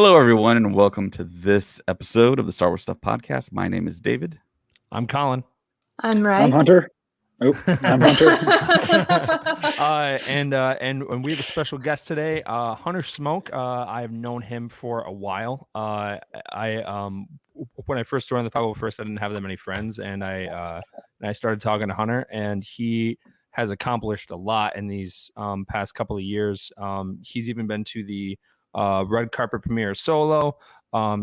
Hello, everyone, and welcome to this episode of the Star Wars Stuff Podcast. My name is David. I'm Colin. I'm right. I'm Hunter. Oh, I'm Hunter. And we have a special guest today, Hunter Smoke. I've known him for a while. When I first joined the 501st, I didn't have that many friends, and I started talking to Hunter, and he has accomplished a lot in these past couple of years. He's even been to the red carpet premiere Solo.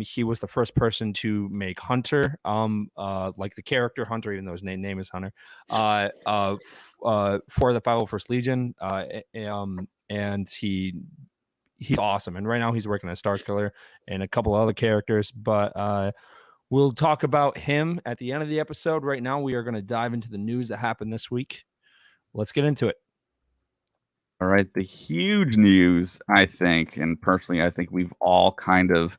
He was the first person to make Hunter, like the character Hunter, even though his name is Hunter, for the 501st Legion. And he's awesome. And right now he's working as Star Killer and a couple other characters. But we'll talk about him at the end of the episode. Right now, we are going to dive into the news that happened this week. Let's get into it. All right, the huge news, I think, and personally, I think we've all kind of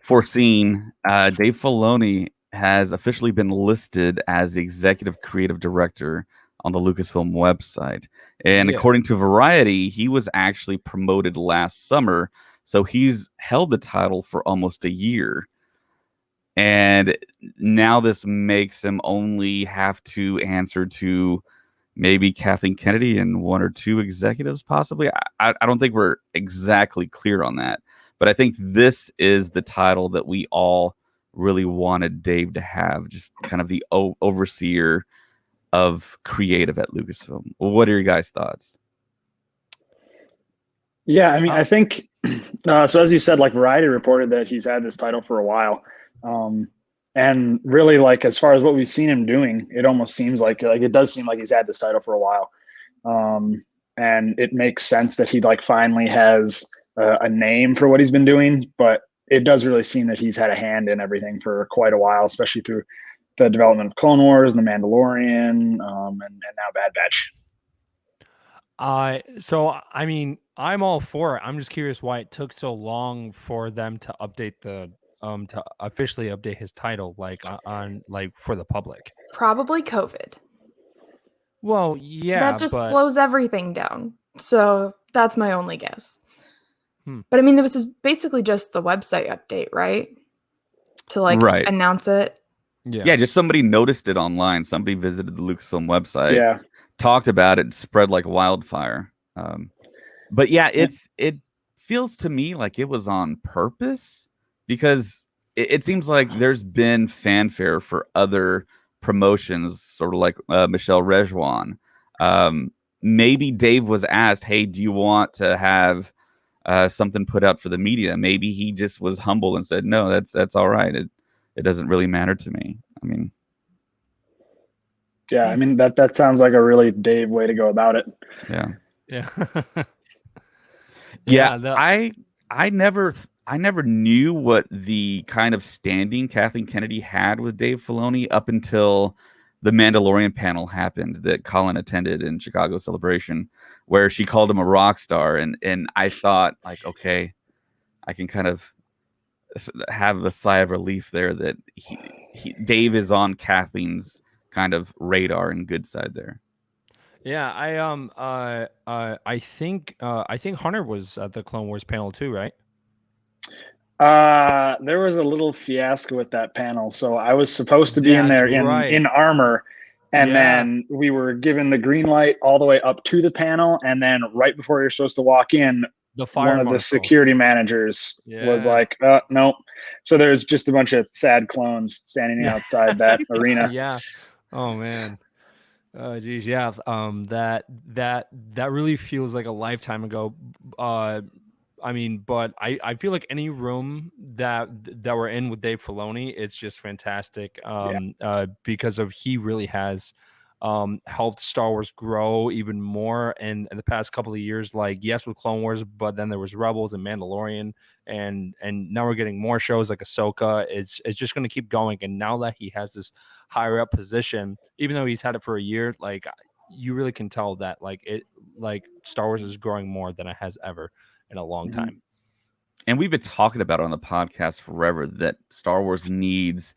foreseen. Dave Filoni has officially been listed as the executive creative director on the Lucasfilm website. And according to Variety, he was actually promoted last summer. So he's held the title for almost a year. And now this makes him only have to answer to maybe Kathleen Kennedy and one or two executives, possibly. I don't think we're exactly clear on that. But I think this is the title that we all really wanted Dave to have, just kind of the overseer of creative at Lucasfilm. Well, what are your guys' thoughts? Yeah, I mean, I think, so as you said, like Variety reported that he's had this title for a while. And really, like, as far as what we've seen him doing, it almost seems like it does seem like he's had this title for a while. And it makes sense that he like finally has a name for what he's been doing, but it does really seem that he's had a hand in everything for quite a while, especially through the development of Clone Wars, The Mandalorian, and now Bad Batch. So I mean, I'm all for it. I'm just curious why it took so long for them to update to officially update his title, like on for the public. Probably COVID. Well, yeah, that just slows everything down. So that's my only guess. But I mean, there was basically just the website update, right? To announce it. Yeah, just somebody noticed it online. Somebody visited the Lucasfilm website, talked about it, spread like wildfire. But yeah, it feels to me like it was on purpose, because it seems like there's been fanfare for other promotions, sort of like Michelle Rejwan. Maybe Dave was asked, hey, do you want to have something put out for the media? Maybe he just was humble and said, no, that's all right. It doesn't really matter to me. I mean, yeah, I mean that sounds like a really Dave way to go about it. I never knew what the kind of standing Kathleen Kennedy had with Dave Filoni up until the Mandalorian panel happened that Colin attended in Chicago Celebration, where she called him a rock star. And I thought, like, okay, I can kind of have a sigh of relief there that Dave is on Kathleen's kind of radar and good side there. Yeah, I think Hunter was at the Clone Wars panel too, right? There was a little fiasco with that panel. So I was supposed to be in there in armor, and then we were given the green light all the way up to the panel, and then right before you're supposed to walk in, one of the security managers was like, no. So there's just a bunch of sad clones standing outside that arena. Yeah. Oh man. Oh geez, yeah. That really feels like a lifetime ago. I mean, but I feel like any room that we're in with Dave Filoni, it's just fantastic. Because he really has helped Star Wars grow even more in the past couple of years. Like, yes, with Clone Wars, but then there was Rebels and Mandalorian, and now we're getting more shows like Ahsoka. It's just going to keep going. And now that he has this higher up position, even though he's had it for a year, like, you really can tell that Star Wars is growing more than it has ever in a long time. And we've been talking about on the podcast forever that Star Wars needs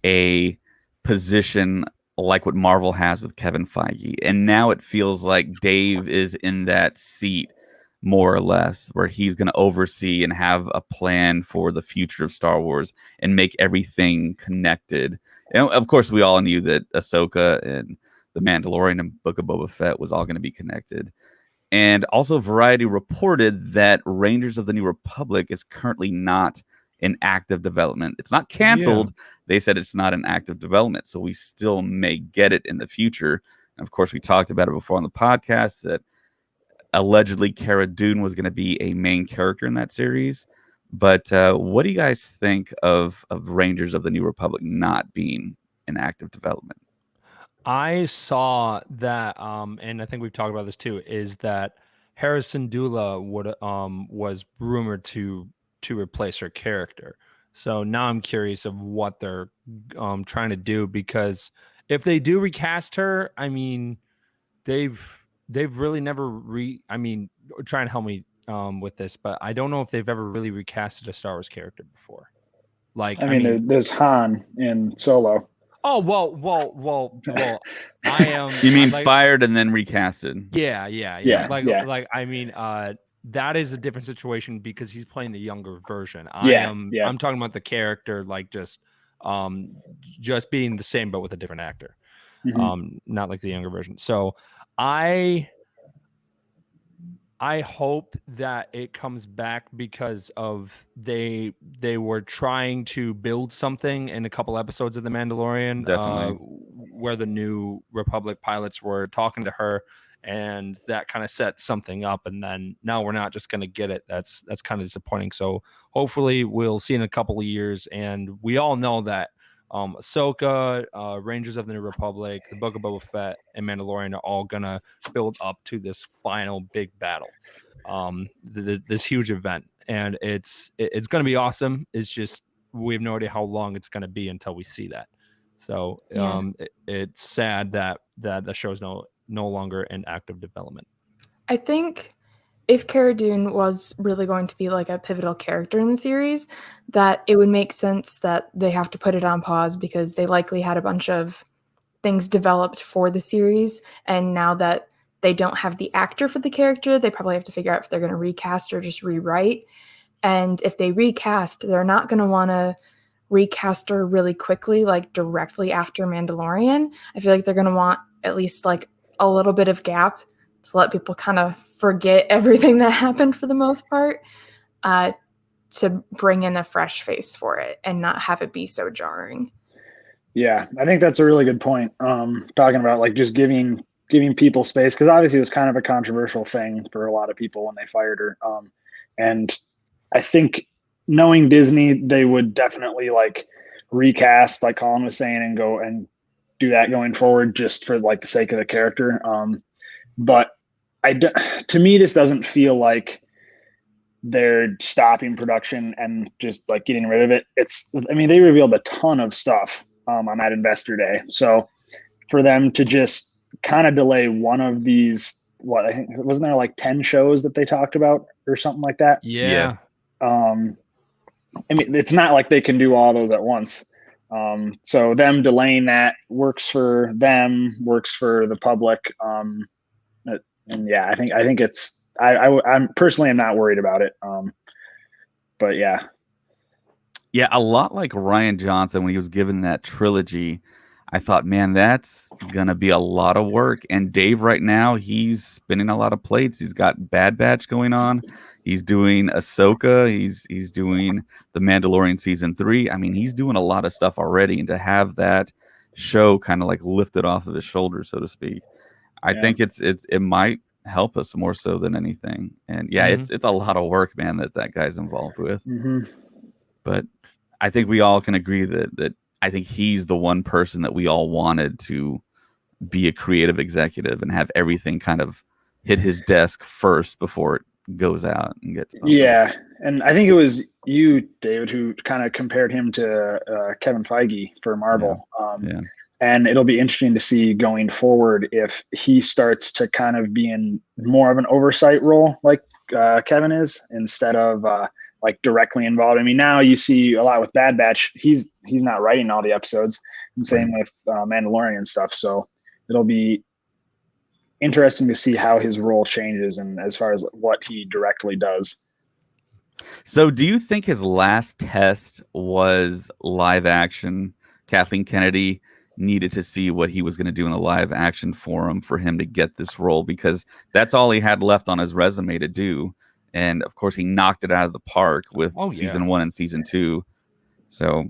a position like what Marvel has with Kevin Feige. And now it feels like Dave is in that seat more or less, where he's going to oversee and have a plan for the future of Star Wars and make everything connected. And of course, we all knew that Ahsoka and The Mandalorian and Book of Boba Fett was all going to be connected. And also, Variety reported that Rangers of the New Republic is currently not in active development. It's not canceled. Yeah. They said it's not in active development, so we still may get it in the future. And of course, we talked about it before on the podcast that allegedly Cara Dune was going to be a main character in that series. But what do you guys think of Rangers of the New Republic not being in active development? I saw that, and I think we've talked about this too, is that Harrison Dula was rumored to replace her character. So now I'm curious of what they're trying to do, because if they do recast her, I mean, they've really never try and help me with this, but I don't know if they've ever really recasted a Star Wars character before. Like, I mean there's Han in Solo. Oh, well. I am. You mean fired and then recasted? Yeah. Like, I mean, that is a different situation because he's playing the younger version. I'm talking about the character, like just being the same but with a different actor. Mm-hmm. Not like the younger version. So I hope that it comes back because of they were trying to build something in a couple episodes of The Mandalorian, where the New Republic pilots were talking to her, and that kind of set something up. And then now we're not just going to get it. That's kind of disappointing. So hopefully we'll see in a couple of years. And we all know that Ahsoka, Rangers of the New Republic, the Book of Boba Fett, and Mandalorian are all gonna build up to this final big battle, this huge event, and it's gonna be awesome. It's just we have no idea how long it's gonna be until we see that. So it's sad that the show's no longer in active development. I think if Cara Dune was really going to be like a pivotal character in the series, that it would make sense that they have to put it on pause because they likely had a bunch of things developed for the series. And now that they don't have the actor for the character, they probably have to figure out if they're going to recast or just rewrite. And if they recast, they're not going to want to recast her really quickly, like directly after Mandalorian. I feel like they're going to want at least like a little bit of gap to let people kind of forget everything that happened for the most part, to bring in a fresh face for it and not have it be so jarring. Yeah, I think that's a really good point. Talking about like just giving people space, because obviously it was kind of a controversial thing for a lot of people when they fired her. And I think knowing Disney, they would definitely like recast, like Colin was saying, and go and do that going forward just for like the sake of the character. But to me, this doesn't feel like they're stopping production and just like getting rid of it. They revealed a ton of stuff on that Investor Day. So for them to just kind of delay one of these, I think wasn't there like 10 shows that they talked about or something like that? Yeah. It's not like they can do all those at once. So them delaying that works for them, works for the public. And yeah, I think it's, I'm personally, I'm not worried about it. But yeah. Yeah. A lot like Rian Johnson, when he was given that trilogy, I thought, man, that's going to be a lot of work. And Dave right now, he's spinning a lot of plates. He's got Bad Batch going on. He's doing Ahsoka. He's doing The Mandalorian season 3. I mean, he's doing a lot of stuff already. And to have that show kind of like lifted off of his shoulders, so to speak, I think it might help us more so than anything. And yeah, it's a lot of work, man, that guy's involved with. Mm-hmm. But I think we all can agree that I think he's the one person that we all wanted to be a creative executive and have everything kind of hit his desk first before it goes out and gets published. Yeah. And I think it was you, David, who kind of compared him to Kevin Feige for Marvel. Yeah. And it'll be interesting to see going forward if he starts to kind of be in more of an oversight role like Kevin is, instead of like directly involved. I mean, now you see a lot with Bad Batch. He's not writing all the episodes, and same with Mandalorian stuff. So it'll be interesting to see how his role changes and as far as what he directly does. So, do you think his last test was live action? Kathleen Kennedy needed to see what he was going to do in the live action forum for him to get this role, because that's all he had left on his resume to do. And of course, he knocked it out of the park with season 1 and season 2. So,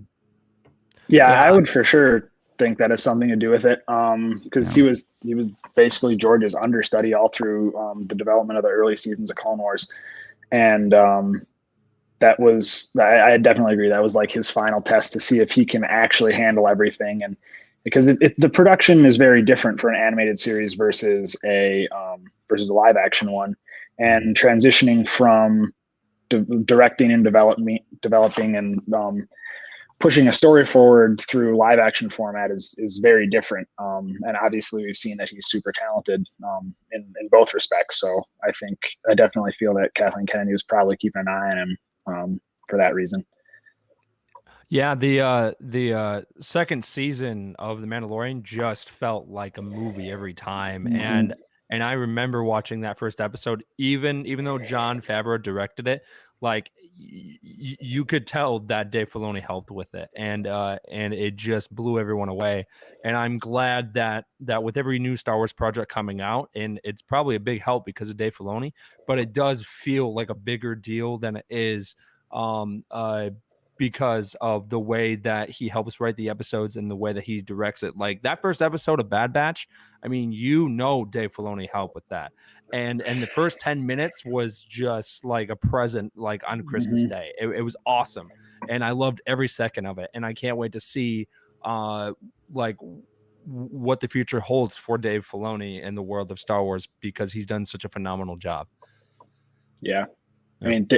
yeah, I would for sure think that has something to do with it. Because he was basically George's understudy all through the development of the early seasons of Clone Wars, and that was, I definitely agree, that was like his final test to see if he can actually handle everything. And because the production is very different for an animated series versus a live action one, and transitioning from directing and developing and pushing a story forward through live action format is very different. And obviously we've seen that he's super talented in both respects. So I definitely feel that Kathleen Kennedy was probably keeping an eye on him for that reason. Yeah, the second season of The Mandalorian just felt like a movie every time. Mm-hmm. And I remember watching that first episode, even though Jon Favreau directed it, like you could tell that Dave Filoni helped with it, and it just blew everyone away. And I'm glad that with every new Star Wars project coming out, and it's probably a big help because of Dave Filoni, but it does feel like a bigger deal than it is because of the way that he helps write the episodes and the way that he directs it. Like that first episode of Bad Batch, I mean, Dave Filoni helped with that. And the first 10 minutes was just like a present, like on Christmas Day. It was awesome. And I loved every second of it. And I can't wait to see like what the future holds for Dave Filoni in the world of Star Wars, because he's done such a phenomenal job. Yeah. I mean,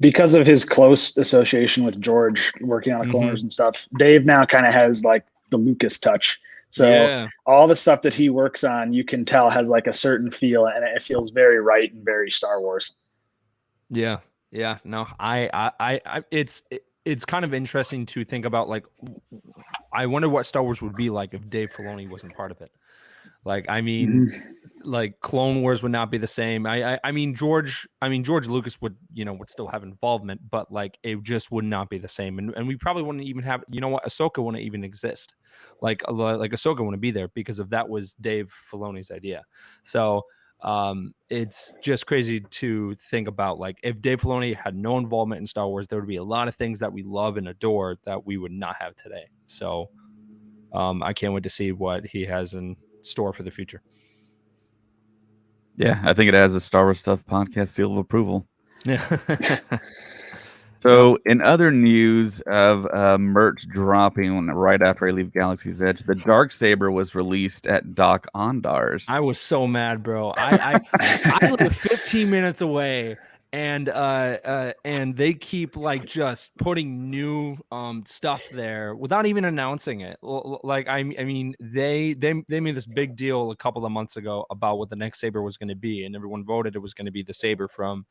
because of his close association with George working on the Clone Wars and stuff, Dave now kind of has like the Lucas touch. So all the stuff that he works on, you can tell has like a certain feel, and it feels very right and very Star Wars. Yeah. Yeah. No, it's kind of interesting to think about. Like, I wonder what Star Wars would be like if Dave Filoni wasn't part of it. Like, I mean, like Clone Wars would not be the same. I mean, George Lucas would still have involvement, but like it just would not be the same. And we probably wouldn't even have, Ahsoka wouldn't even exist. Like Ahsoka wouldn't be there because of that was Dave Filoni's idea. So it's just crazy to think about, like, if Dave Filoni had no involvement in Star Wars, there would be a lot of things that we love and adore that we would not have today. So I can't wait to see what he has in store for the future. Yeah, I think it has a Star Wars Stuff podcast seal of approval. Yeah. So, in other news of merch dropping right after I leave Galaxy's Edge, the Darksaber was released at Doc Ondars. I was so mad, bro. I live 15 minutes away, and they keep like just putting new stuff there without even announcing it. Like I mean, they made this big deal a couple of months ago about what the next saber was going to be, and everyone voted it was going to be the saber from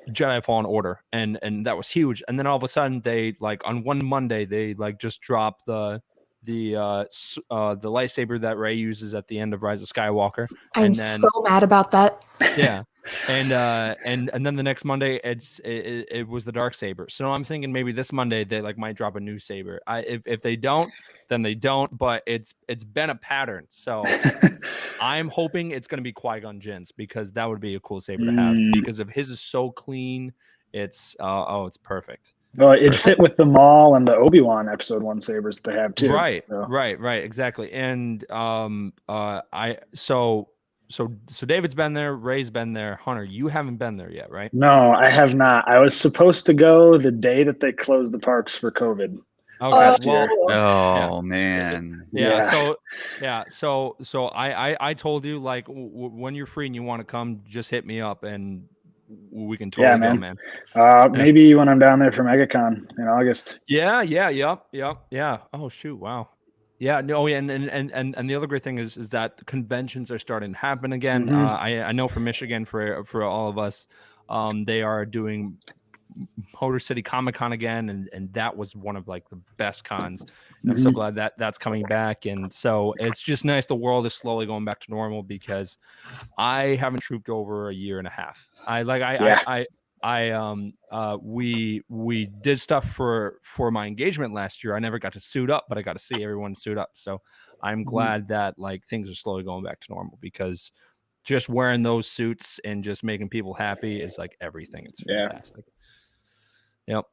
Jedi Fallen Order, and that was huge. And then all of a sudden, they like on one Monday they like just dropped the lightsaber that Rey uses at the end of Rise of Skywalker. I'm so mad about that. Yeah. And then the next Monday it was the Darksaber. So I'm thinking maybe this Monday they like might drop a new saber. If they don't, then they don't, but it's been a pattern. So I'm hoping it's going to be Qui-Gon Jinn's, because that would be a cool saber to have, because if his is so clean, it's perfect. Well, it fit with the Maul and the Obi-Wan episode 1 sabers that they have too. Right, so. right, exactly. And so David's been there, Ray's been there. Hunter, you haven't been there yet, right? No, I have not. I was supposed to go the day that they closed the parks for COVID. Oh man. So I told you, like, when you're free and you want to come, just hit me up and we can totally go, man. Maybe when I'm down there for MegaCon in August. Yeah. Oh shoot, wow. Yeah, no, and the other great thing is that the conventions are starting to happen again. I know from Michigan, for all of us, they are doing Motor City Comic-Con again, and that was one of like the best cons. And I'm so glad that that's coming back. And so it's just nice the world is slowly going back to normal, because I haven't trooped over a year and a half. We did stuff for my engagement last year. I never got to suit up, but I got to see everyone suit up. So I'm glad that like things are slowly going back to normal, because just wearing those suits and just making people happy is like everything. It's fantastic. Yep.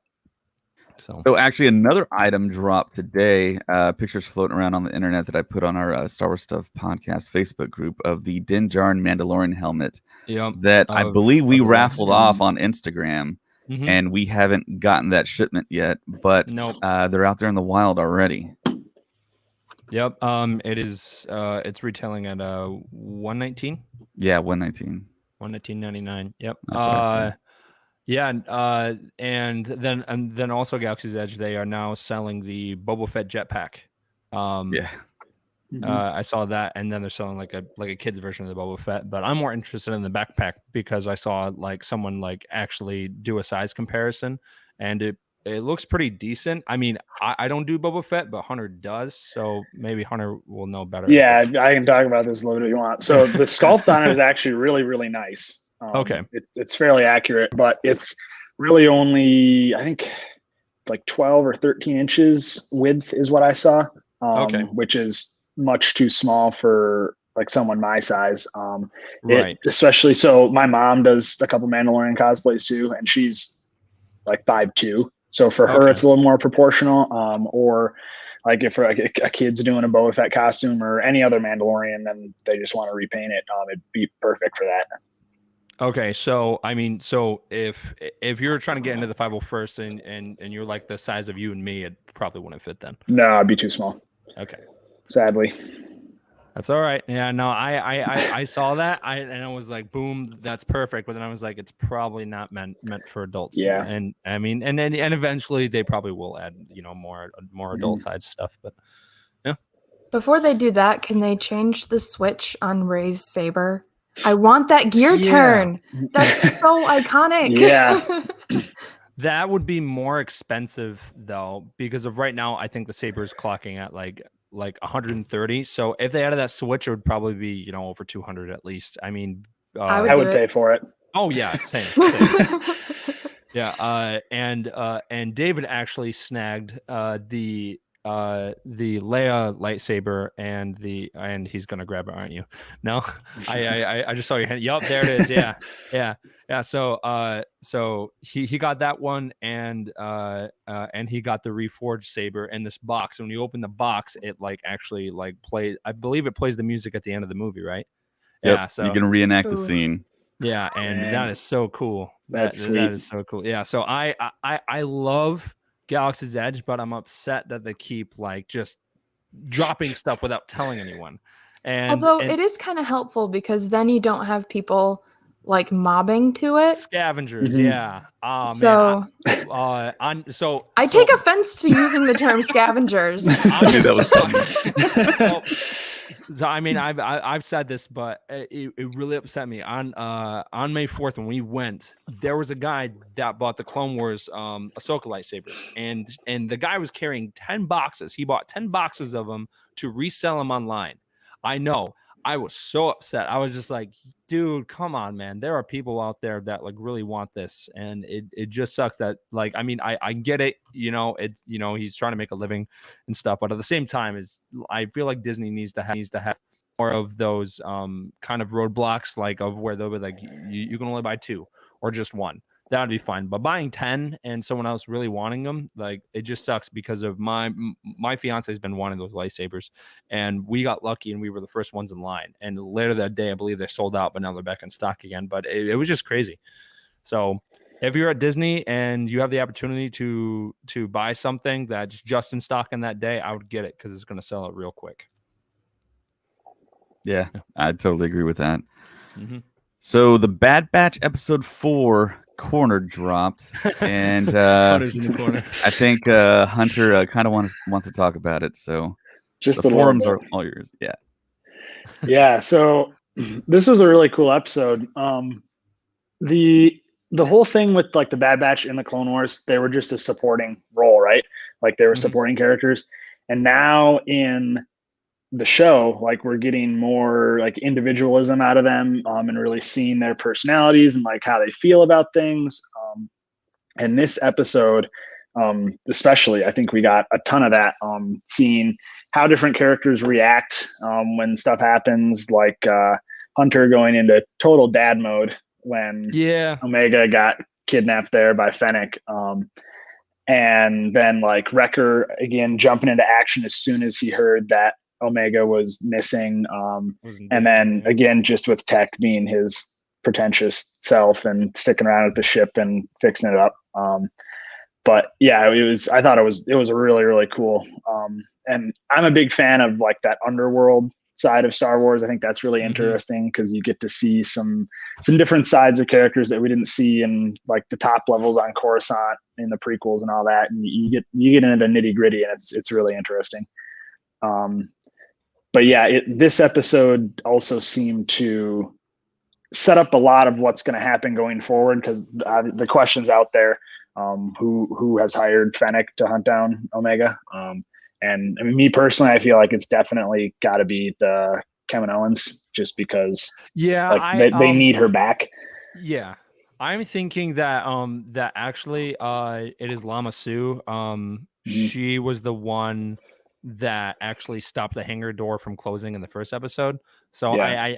So actually, another item dropped today. Pictures floating around on the internet that I put on our Star Wars Stuff podcast Facebook group of the Din Djarin Mandalorian helmet. That I believe we raffled off on Instagram, and we haven't gotten that shipment yet. But they're out there in the wild already. Yep. It is. It's retailing at $119. Yeah, $119. $119.99. Yep. Yeah, and then also Galaxy's Edge, they are now selling the Boba Fett jetpack. I saw that, and then they're selling like a kid's version of the Boba Fett. But I'm more interested in the backpack, because I saw like someone like actually do a size comparison, and it looks pretty decent. I mean, I don't do Boba Fett, but Hunter does, so maybe Hunter will know better. Yeah, I can talk about this a little bit if you want. So the sculpt on it is actually really, really nice. Okay. It's fairly accurate, but it's really only, I think, like 12 or 13 inches width is what I saw, which is much too small for like someone my size. Right. Especially, so my mom does a couple Mandalorian cosplays too, and she's like 5'2". So for her, it's a little more proportional. Or like if a kid's doing a Boba Fett costume or any other Mandalorian, then they just want to repaint it, it'd be perfect for that. Okay, so I mean, so if you're trying to get into the 501st and you're like the size of you and me, it probably wouldn't fit then. No, it'd be too small. Okay, sadly. That's all right. Yeah, no, I saw that, and I was like, boom, that's perfect. But then I was like, it's probably not meant for adults. Yeah, and I mean, and eventually they probably will add more adult size stuff. But yeah. Before they do that, can they change the switch on Rey's saber? I want that gear turn. That's so iconic. Yeah. That would be more expensive though, because of right now, I think the saber is clocking at like 130. So if they added that switch, it would probably be, over 200 at least. I mean, I would pay for it. Oh yeah, same. Yeah. And David actually snagged the Leia lightsaber and he's gonna grab it, aren't you? No, I just saw your hand. Yup, there it is. Yeah. So he got that one, and he got the reforged saber in this box. When you open the box, it actually plays. I believe it plays the music at the end of the movie, right? Yep, yeah. So you can reenact the scene. Yeah, and that is so cool. That's sweet. That is so cool. Yeah. So I love Galaxy's Edge, but I'm upset that they keep just dropping stuff without telling anyone. And although it is kind of helpful, because then you don't have people mobbing to it. Scavengers, yeah. So I take offense to using the term scavengers. That was funny. So I mean, I've said this, but it really upset me. On May 4th when we went, there was a guy that bought the Clone Wars Ahsoka lightsabers, and the guy was carrying 10 boxes. He bought 10 boxes of them to resell them online. I know. I was so upset. I was just like, dude, come on, man. There are people out there that really want this, and it just sucks that I get it, it's he's trying to make a living and stuff, but at the same time I feel like Disney needs to have more of those kind of roadblocks, of where they'll be you can only buy 2 or just 1. That would be fine. But buying 10 and someone else really wanting them, it just sucks, because of my fiance has been wanting those lightsabers, and we got lucky and we were the first ones in line. And later that day, I believe they sold out, but now they're back in stock again. But it was just crazy. So if you're at Disney and you have the opportunity to buy something that's just in stock in that day, I would get it, because it's going to sell it real quick. Yeah, I totally agree with that. Mm-hmm. So the Bad Batch episode 4 corner dropped, and Hunter's in the corner. I think Hunter kind of wants to talk about it. So just the forums are all yours. Yeah. So this was a really cool episode. The the whole thing with like the Bad Batch in the Clone Wars, they were just a supporting role, right? Like they were supporting characters. And now in the show, like we're getting more like individualism out of them, and really seeing their personalities and like how they feel about things. And this episode, especially, I think we got a ton of that, seeing how different characters react when stuff happens, like Hunter going into total dad mode when Omega got kidnapped there by Fennec. And then like Wrecker again jumping into action as soon as he heard that Omega was missing. And then again, just with Tech being his pretentious self and sticking around at the ship and fixing it up. But yeah, I thought it was really, really cool. And I'm a big fan of like that underworld side of Star Wars. I think that's really interesting because you get to see some different sides of characters that we didn't see in like the top levels on Coruscant in the prequels and all that. And you get into the nitty gritty, and it's really interesting. But yeah, this episode also seemed to set up a lot of what's going to happen going forward, because the question's out there, who has hired Fennec to hunt down Omega. And I mean, me personally, I feel like it's definitely got to be the Kaminoans, just because they need her back. Yeah, I'm thinking that that actually it is Lama Su. She was the one that actually stopped the hangar door from closing in the first episode. So yeah.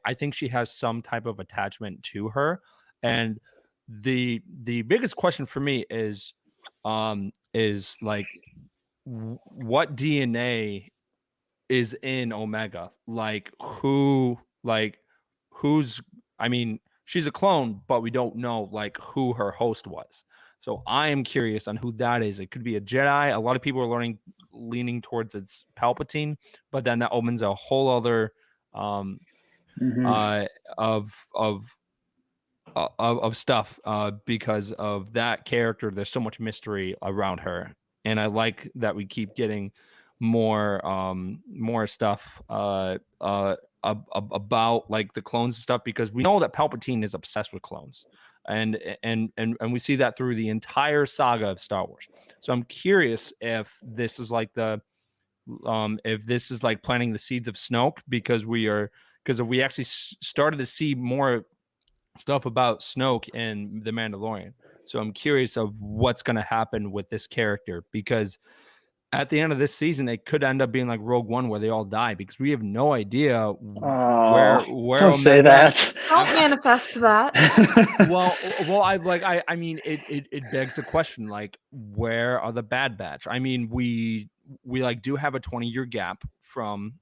I think she has some type of attachment to her. And the biggest question for me is like, what DNA is in Omega? Like who's, I mean, she's a clone, but we don't know like who her host was. So I am curious on who that is. It could be a Jedi. A lot of people are leaning towards it's Palpatine, but then that opens a whole other of stuff because of that character. There's so much mystery around her, and I like that we keep getting more stuff about like the clones and stuff, because we know that Palpatine is obsessed with clones, and we see that through the entire saga of Star Wars. So I'm curious if this is like if this is like planting the seeds of Snoke, because we actually started to see more stuff about Snoke in The Mandalorian. So I'm curious of what's going to happen with this character, because at the end of this season, it could end up being like Rogue One, where they all die, because we have no idea where don't say that. Don't manifest that. well, I mean, it begs the question, like, where are the Bad Batch? I mean, we like do have a 20-year gap from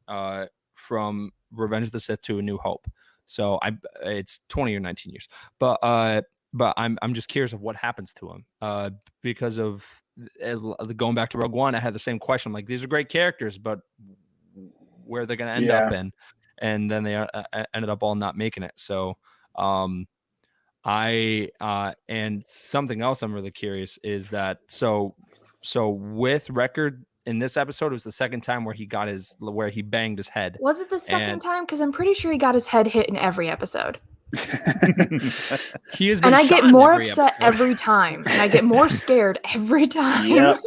Revenge of the Sith to A New Hope. So it's 20 or 19 years, but I'm just curious of what happens to him, because of going back to Rogue One. I had the same question. Like, these are great characters, but where they're going to end up in, and then they ended up all not making it. So, and something else I'm really curious is that, so with Record in this episode, it was the second time where he banged his head. Was it the second time? Because I'm pretty sure he got his head hit in every episode. He has been, and I get more upset every time, and I get more scared every time. Yep.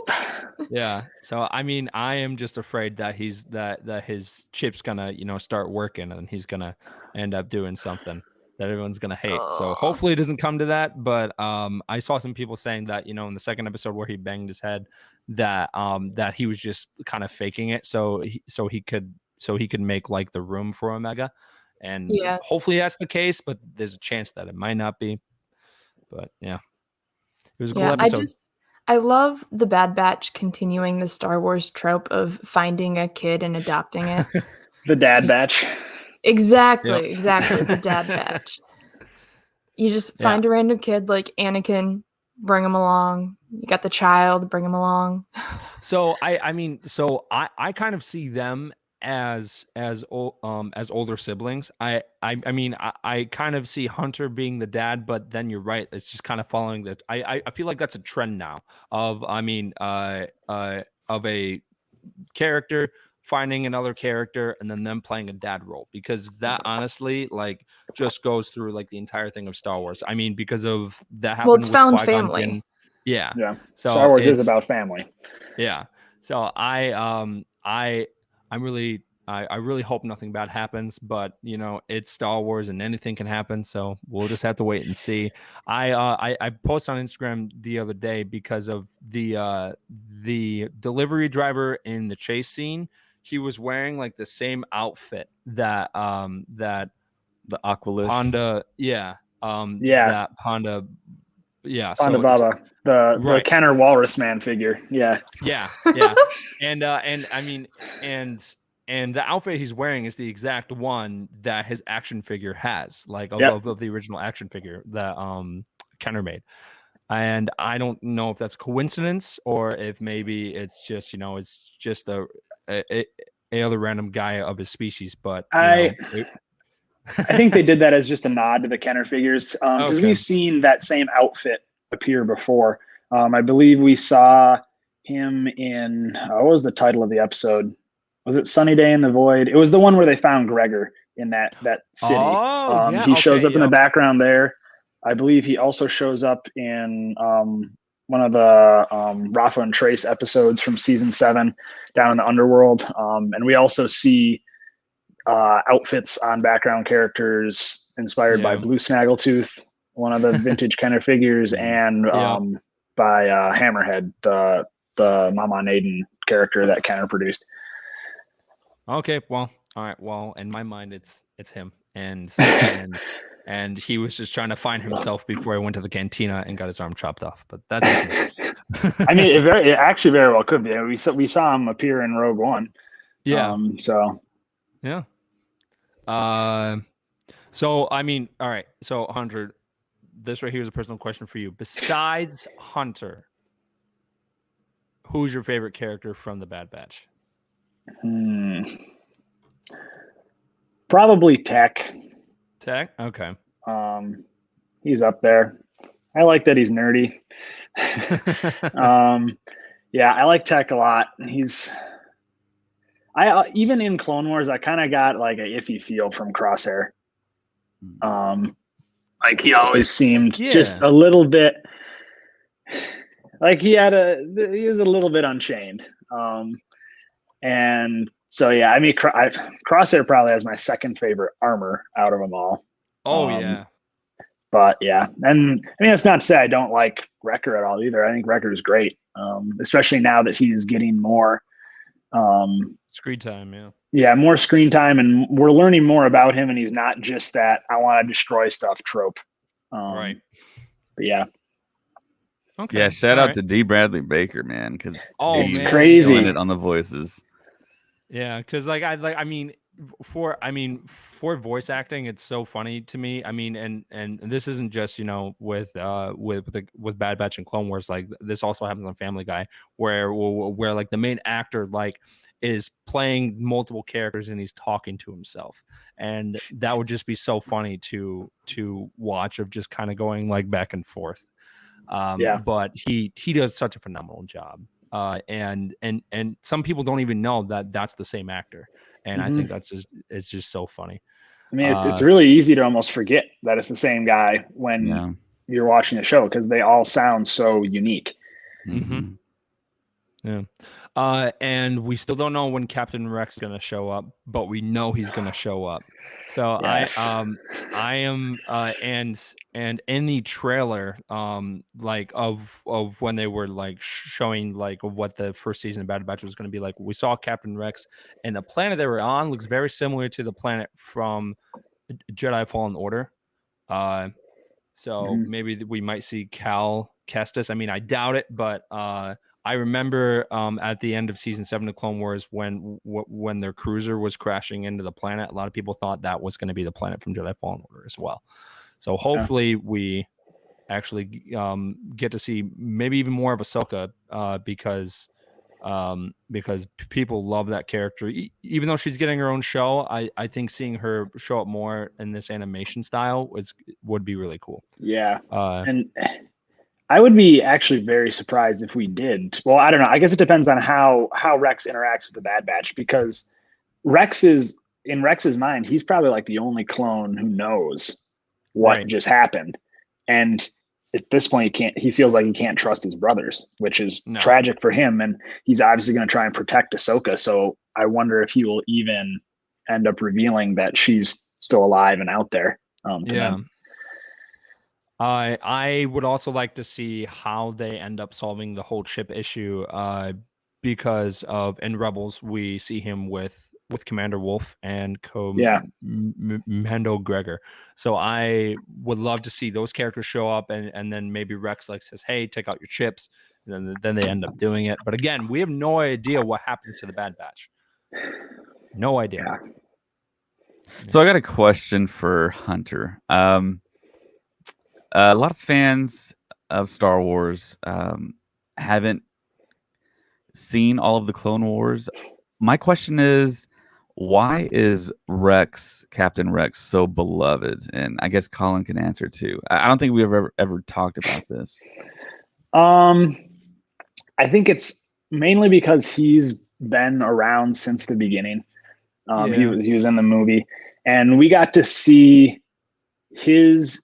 Yeah. So I mean, I am just afraid that that his chip's gonna start working, and he's gonna end up doing something that everyone's gonna hate. So hopefully it doesn't come to that. But I saw some people saying that in the second episode where he banged his head, that he was just kind of faking it, so he could make like the room for Omega. And hopefully that's the case, but there's a chance that it might not be. But yeah, it was a cool episode. I love the Bad Batch continuing the Star Wars trope of finding a kid and adopting it. The Dad Batch. Exactly, the Dad Batch. You just find a random kid like Anakin, bring him along. You got the child, bring him along. So I kind of see them as older siblings. I mean I kind of see Hunter being the dad, but then you're right, it's just kind of following that. I feel like that's a trend now of a character finding another character and then them playing a dad role, because that honestly like just goes through like the entire thing of Star Wars. I mean, because of that happened it's with found Qui-Gon family. Jinn. Yeah. Yeah. So Star Wars is it's- about family. Yeah. So I'm really I really hope nothing bad happens, but you know, it's Star Wars and anything can happen, so we'll just have to wait and see. I posted on Instagram the other day because of the delivery driver in the chase scene. He was wearing like the same outfit that that The Aqualish. Ponda, Yeah. that Ponda, yeah. Ponda So Baba, the right. Kenner Walrus Man figure. Yeah. Yeah. and I mean, and the outfit he's wearing is the exact one that his action figure has, like of the original action figure that Kenner made. And I don't know if that's a coincidence or if maybe it's just, you know, it's just a other random guy of his species. But I think they did that as just a nod to the Kenner figures, because we've seen that same outfit appear before. I believe we saw him in what was the title of the episode? Was it Sunny Day in the Void? It was the one where they found Gregor in that city. Oh, yeah. He shows up in the background there. I believe he also shows up in one of the Rafa and Trace episodes from season 7 down in the underworld. And we also see outfits on background characters inspired by Blue Snaggletooth, one of the vintage Kenner figures, and by Hammerhead, the Mama Naden character that Kenner produced. Okay, well, all right. Well, in my mind, it's him, and and he was just trying to find himself before he went to the cantina and got his arm chopped off. But that's I mean, it actually very well could be. We saw him appear in Rogue One. Yeah. So. Yeah. So I mean, all right. So Hunter, this right here is a personal question for you. Besides Hunter, who's your favorite character from the Bad Batch? Probably Tech. Tech? Okay. He's up there. I like that he's nerdy. Yeah, I like Tech a lot. Even in Clone Wars, I kind of got like an iffy feel from Crosshair. Like he always seemed just a little bit like he was a little bit unchained. And so, yeah, I mean, Crosshair probably has my second favorite armor out of them all. Oh, yeah. But yeah, and I mean, that's not to say I don't like Wrecker at all either. I think Wrecker is great, especially now that he's getting more screen time. Yeah. Yeah, more screen time, and we're learning more about him, and he's not just that I want to destroy stuff trope. Right. But yeah. Okay. Yeah, shout out to D. Bradley Baker, man, because it's crazy it on the voices. Yeah, because for voice acting, it's so funny to me. I mean, and this isn't just, you know, with Bad Batch and Clone Wars. Like this also happens on Family Guy, where like the main actor like is playing multiple characters and he's talking to himself, and that would just be so funny to watch, of just kind of going like back and forth. But he does such a phenomenal job. And some people don't even know that that's the same actor, and I think it's just so funny. I mean, it's really easy to almost forget that it's the same guy when you're watching the show, because they all sound so unique. Mm-hmm. Yeah. And we still don't know when Captain Rex is going to show up, but we know he's going to show up. So yes. I am and in the trailer like of when they were like showing like of what the first season of Bad Batch was going to be like, we saw Captain Rex, and the planet they were on looks very similar to the planet from Jedi Fallen Order. So maybe we might see Cal Kestis. I mean, I doubt it, but I remember at the end of season 7 of Clone Wars when their cruiser was crashing into the planet, a lot of people thought that was going to be the planet from Jedi Fallen Order as well. So hopefully we actually get to see maybe even more of Ahsoka because people love that character. Even though she's getting her own show, I think seeing her show up more in this animation style would be really cool. Yeah. And I would be actually very surprised if we did. Well, I don't know. I guess it depends on how Rex interacts with the Bad Batch, because Rex is in Rex's mind, he's probably like the only clone who knows what Right. just happened. And at this point he feels like he can't trust his brothers, which is No. tragic for him. And he's obviously going to try and protect Ahsoka. So I wonder if he will even end up revealing that she's still alive and out there. Yeah. I would also like to see how they end up solving the whole chip issue, because of in Rebels we see him with Commander Wolf and Mendo Gregor. So I would love to see those characters show up, and then maybe Rex like says, "Hey, take out your chips," and then they end up doing it. But again, we have no idea what happens to the Bad Batch. No idea. Yeah. So I got a question for Hunter. A lot of fans of Star Wars haven't seen all of the Clone Wars. My question is, why is Captain Rex, so beloved? And I guess Colin can answer too. I don't think we've ever talked about this. I think it's mainly because he's been around since the beginning. He was in the movie, and we got to see his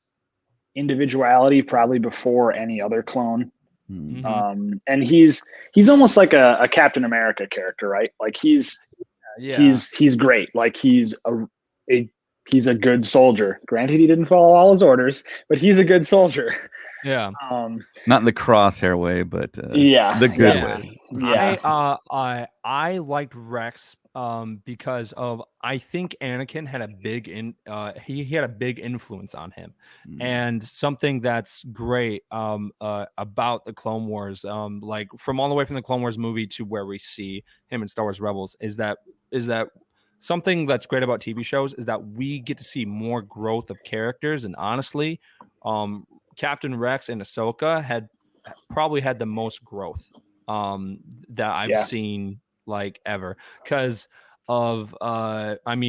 individuality probably before any other clone. Mm-hmm. And he's almost like a Captain America character, right? Like he's great. Like he's a good soldier. Granted, he didn't follow all his orders, but he's a good soldier. Yeah. Not in the crosshair way, but the good way. Yeah. I liked Rex because of, I think Anakin had a big he had a big influence on him. And something that's great about the Clone Wars, like from all the way from the Clone Wars movie to where we see him in Star Wars Rebels, is that something that's great about TV shows is that we get to see more growth of characters. And honestly, Captain Rex and Ahsoka had probably had the most growth that I've seen like ever, because of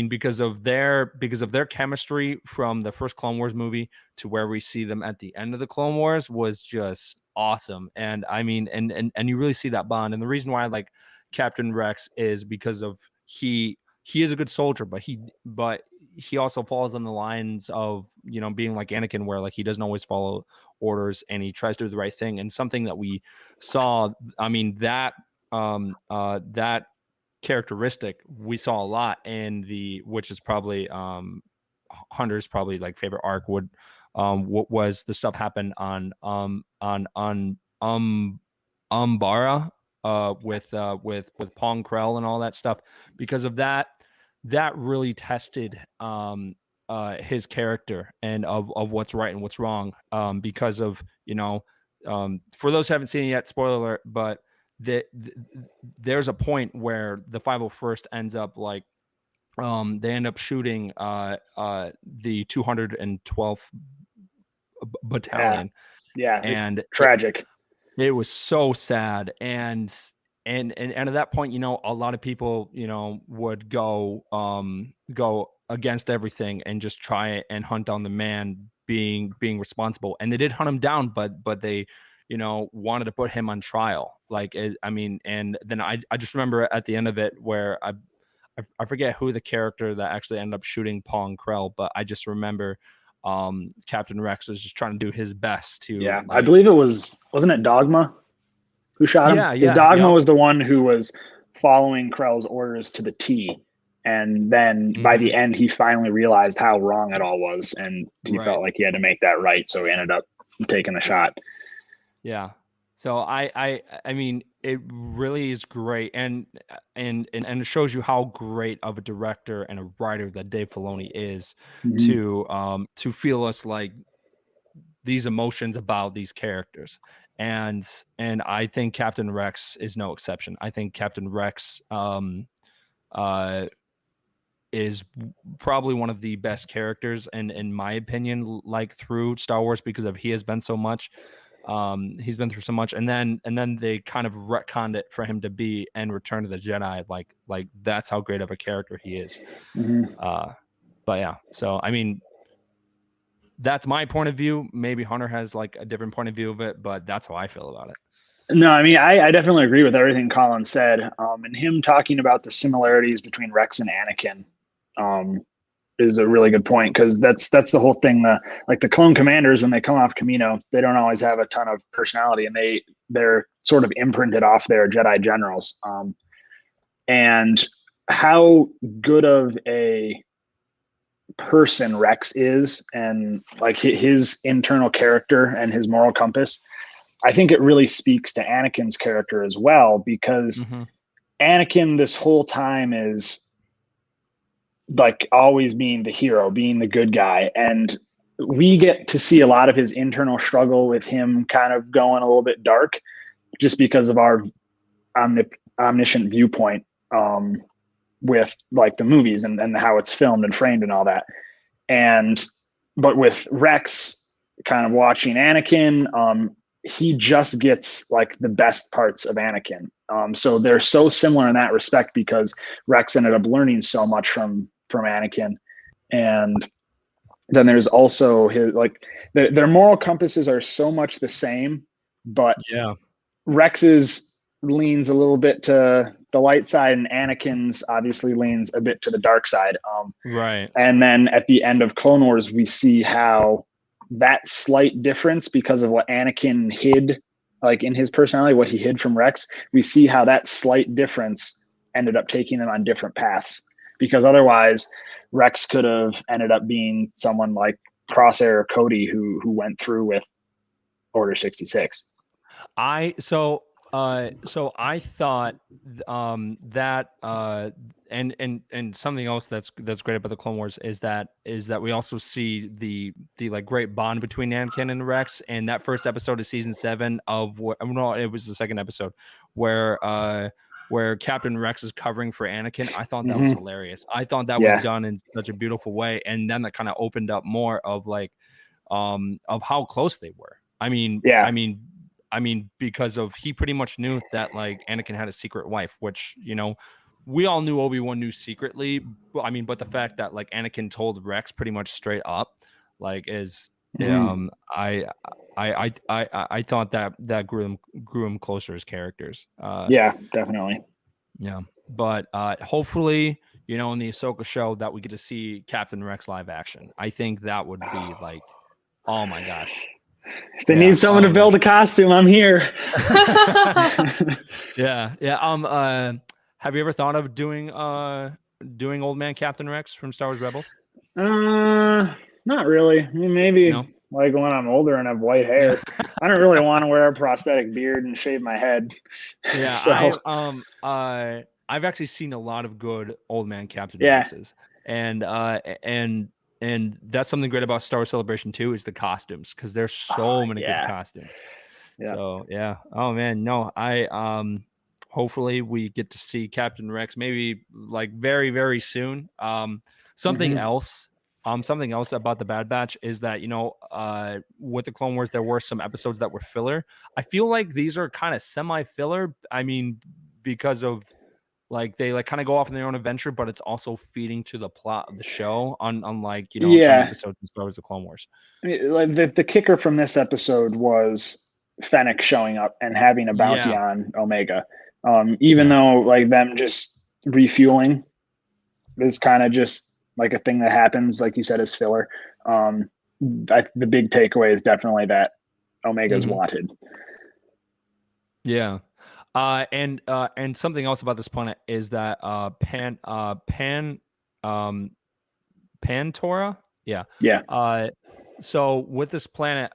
because of their chemistry from the first Clone Wars movie to where we see them at the end of the Clone Wars was just awesome. And I mean, and you really see that bond. And the reason why I like Captain Rex is because of he is a good soldier, but he also falls on the lines of, you know, being like Anakin, where like he doesn't always follow orders and he tries to do the right thing. And something that we saw, I mean, that characteristic we saw a lot in which is probably Hunter's probably like favorite arc, would what was the stuff happened on Umbara with Pong Krell and all that stuff. Because of that really tested his character and of what's right and what's wrong, because of, you know, for those who haven't seen it yet, spoiler alert, but there's a point where the 501st ends up like they end up shooting the 212th battalion. Yeah, and it's tragic. It was so sad. And at that point, you know, a lot of people, you know, would go against everything and just try and hunt down the man being responsible. And they did hunt him down, but they, you know, wanted to put him on trial. Like, I mean, and then I just remember at the end of it where I forget who the character that actually ended up shooting Pong Krell, but I just remember Captain Rex was just trying to do his best to. Yeah, like, I believe wasn't it Dogma who shot him? Yeah, because Dogma was the one who was following Krell's orders to the T. And then by the end, he finally realized how wrong it all was, and he felt like he had to make that right. So he ended up taking the shot. Yeah. So I mean, it really is great, and it shows you how great of a director and a writer that Dave Filoni is, to feel us like these emotions about these characters. And I think Captain Rex is no exception. I think Captain Rex is probably one of the best characters, and in my opinion, like through Star Wars, because of he has been so much. He's been through so much, and then they kind of retconned it for him to be in Return of the Jedi. Like that's how great of a character he is. But yeah, so I mean, That's my point of view. Maybe Hunter has like a different point of view of it, but that's how I feel about it. No, I mean, I definitely agree with everything Colin said. And him talking about the similarities between Rex and Anakin is a really good point, because that's the whole thing. The clone commanders, when they come off Camino, they don't always have a ton of personality, and they're sort of imprinted off their Jedi generals. And how good of a person Rex is, and like his internal character and his moral compass, I think it really speaks to Anakin's character as well, because Anakin this whole time is like always being the hero, being the good guy. And we get to see a lot of his internal struggle with him kind of going a little bit dark just because of our omniscient viewpoint with like the movies and how it's filmed and framed and all that. But with Rex kind of watching Anakin, he just gets like the best parts of Anakin. So they're so similar in that respect, because Rex ended up learning so much from Anakin. And then there's also his, like, their moral compasses are so much the same, but Rex's leans a little bit to the light side, and Anakin's obviously leans a bit to the dark side. Right. And then at the end of Clone Wars, we see how that slight difference, because of what Anakin hid, like in his personality, what he hid from Rex, we see how that slight difference ended up taking them on different paths. Because otherwise, Rex could have ended up being someone like Crosshair or Cody, who went through with Order 66. So I thought that and something else that's great about the Clone Wars is that we also see the like great bond between Anakin and Rex. And that first episode of season 7 of it was the second episode where Captain Rex is covering for Anakin. I thought that was hilarious. I thought that was done in such a beautiful way, and then that kind of opened up more of like of how close they were. I mean, because of he pretty much knew that like Anakin had a secret wife, which, you know, we all knew Obi-Wan knew secretly. I mean, but the fact that like Anakin told Rex pretty much straight up, like, is I thought that grew him closer as characters. Definitely. Yeah, but hopefully, you know, in the Ahsoka show that we get to see Captain Rex live action. I think that would be like, oh my gosh. If they need someone to build a costume, I'm here. Yeah. Have you ever thought of doing Old Man Captain Rex from Star Wars Rebels? Not really. I mean, maybe like when I'm older and have white hair. I don't really want to wear a prosthetic beard and shave my head. Yeah. So. I've actually seen a lot of good Old Man Captain Rexes, and that's something great about Star Wars Celebration 2 is the costumes, because there's so many good costumes. So oh man, no, I hopefully we get to see Captain Rex maybe like very, very soon. Something else about the Bad Batch is that, you know, with the Clone Wars there were some episodes that were filler. I feel like these are kind of semi-filler. I mean, because of like they like kind of go off on their own adventure, but it's also feeding to the plot of the show, unlike, you know, some episodes in Star Wars: The Clone Wars. I mean, like the kicker from this episode was Fennec showing up and having a bounty on Omega. Even though like them just refueling is kind of just like a thing that happens, like you said, as filler. The big takeaway is definitely that Omega's wanted. Yeah. And something else about this planet is that Pantora. So with this planet,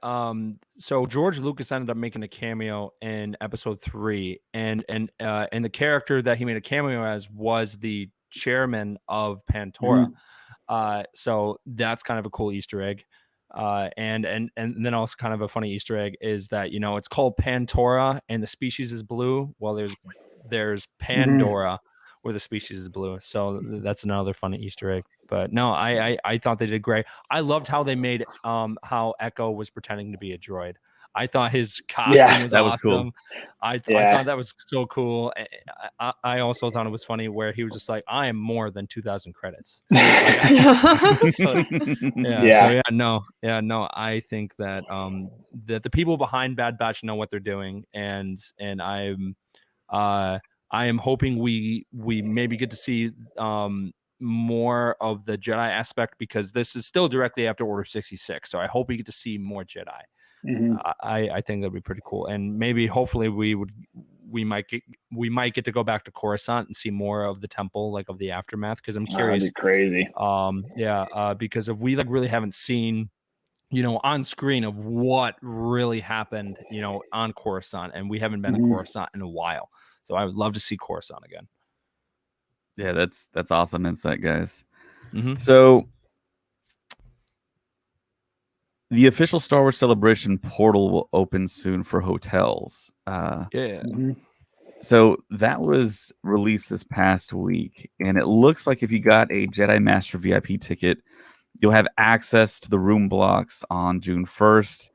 so George Lucas ended up making a cameo in episode 3, and the character that he made a cameo as was the chairman of Pantora. So that's kind of a cool Easter egg. And then also kind of a funny Easter egg is that, you know, it's called Pantora and the species is blue. Well, there's Pandora where the species is blue. So that's another funny Easter egg. But no, I thought they did great. I loved how they made how Echo was pretending to be a droid. I thought his costume was that was awesome. cool. I thought that was so cool. I also thought it was funny where he was just like, I am more than 2,000 credits. So I think that that the people behind Bad Batch know what they're doing, and I am hoping we maybe get to see more of the Jedi aspect, because this is still directly after Order 66. So I hope we get to see more Jedi. Mm-hmm. I think that'd be pretty cool, and maybe hopefully we might get to go back to Coruscant and see more of the temple, like of the aftermath, because I'm curious. That'd be crazy. Because if we really haven't seen, on screen of what really happened, on Coruscant, and we haven't been to Coruscant in a while, so I would love to see Coruscant again. Yeah, that's awesome insight, guys. Mm-hmm. So the official Star Wars Celebration portal will open soon for hotels. So that was released this past week, and it looks like if you got a Jedi Master VIP ticket, you'll have access to the room blocks on June 1st.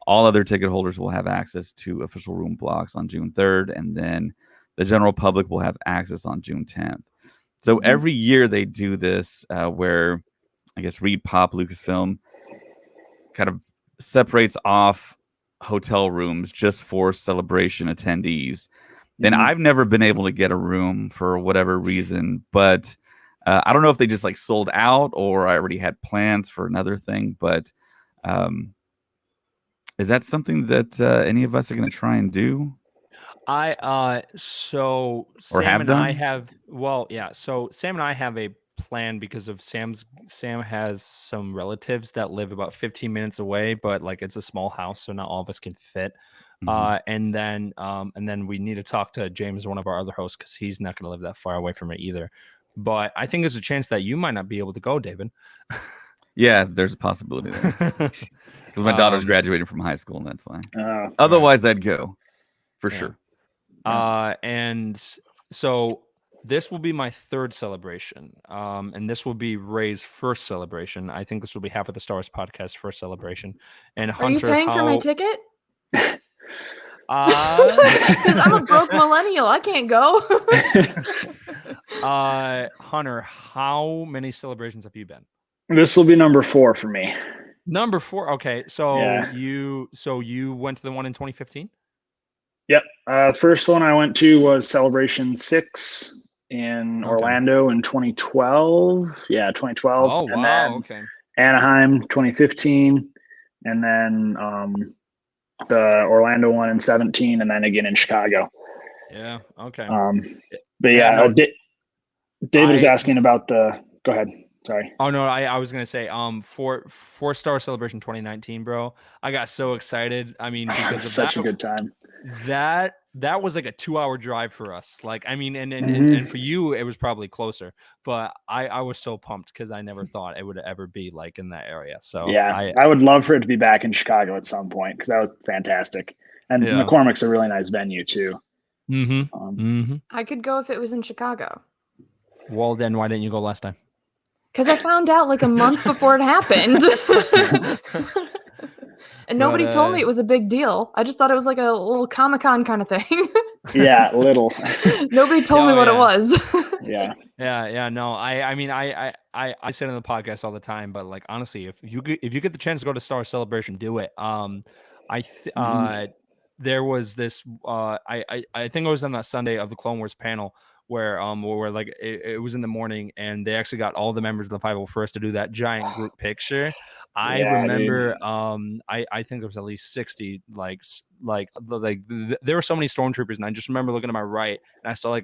All other ticket holders will have access to official room blocks on June 3rd, and then the general public will have access on June 10th. So every year they do this, where I guess Reed Pop Lucasfilm kind of separates off hotel rooms just for celebration attendees. And I've never been able to get a room for whatever reason, but I don't know if they just like sold out or I already had plans for another thing. But is that something that any of us are going to try and do? So or Sam have and done? I have so Sam and I have a plan, because of Sam has some relatives that live about 15 minutes away, but like it's a small house, so not all of us can fit. And then we need to talk to James, one of our other hosts, because he's not going to live that far away from it either. But I think there's a chance that you might not be able to go, David. Yeah, there's a possibility there. Because my daughter's graduating from high school, and that's why. Otherwise, I'd go for sure. And so this will be my third celebration, and this will be Ray's first celebration. I think this will be half of the Star Wars podcast first celebration. And Hunter, are you paying for my ticket? Because I'm a broke millennial, I can't go. Hunter, how many celebrations have you been? This will be number 4 for me. Number 4. Okay, so Yeah. you went to the one in 2015? Yep. First one I went to was Celebration 6 in Orlando in 2012. Yeah, 2012. Oh, and wow. then Okay. Anaheim 2015, and then the Orlando one in 17, and then again in Chicago. Yeah. Okay. But yeah, David was asking about the. Go ahead. Sorry. Oh no, I was gonna say for Star Celebration 2019, bro. I got so excited. I mean, because of such a good time. That was like a 2-hour drive for us. Like, I mean, and for you it was probably closer, but I was so pumped because I never thought it would ever be like in that area. So yeah, I would love for it to be back in Chicago at some point, because that was fantastic. And McCormick's a really nice venue too. I could go if it was in Chicago. Well, then why didn't you go last time? Because I found out like a month before it happened. And nobody told me it was a big deal. I just thought it was like a little Comic-Con kind of thing. Yeah, little. Nobody told me what it was. Yeah. No, I mean, I say it on the podcast all the time, but like, honestly, if you get the chance to go to Star Celebration, do it. There was this, I think it was on that Sunday of the Clone Wars panel, where like it was in the morning, and they actually got all the members of the 501st to do that giant group picture. I remember, I think there was at least 60, like there were so many stormtroopers, and I just remember looking to my right, and I saw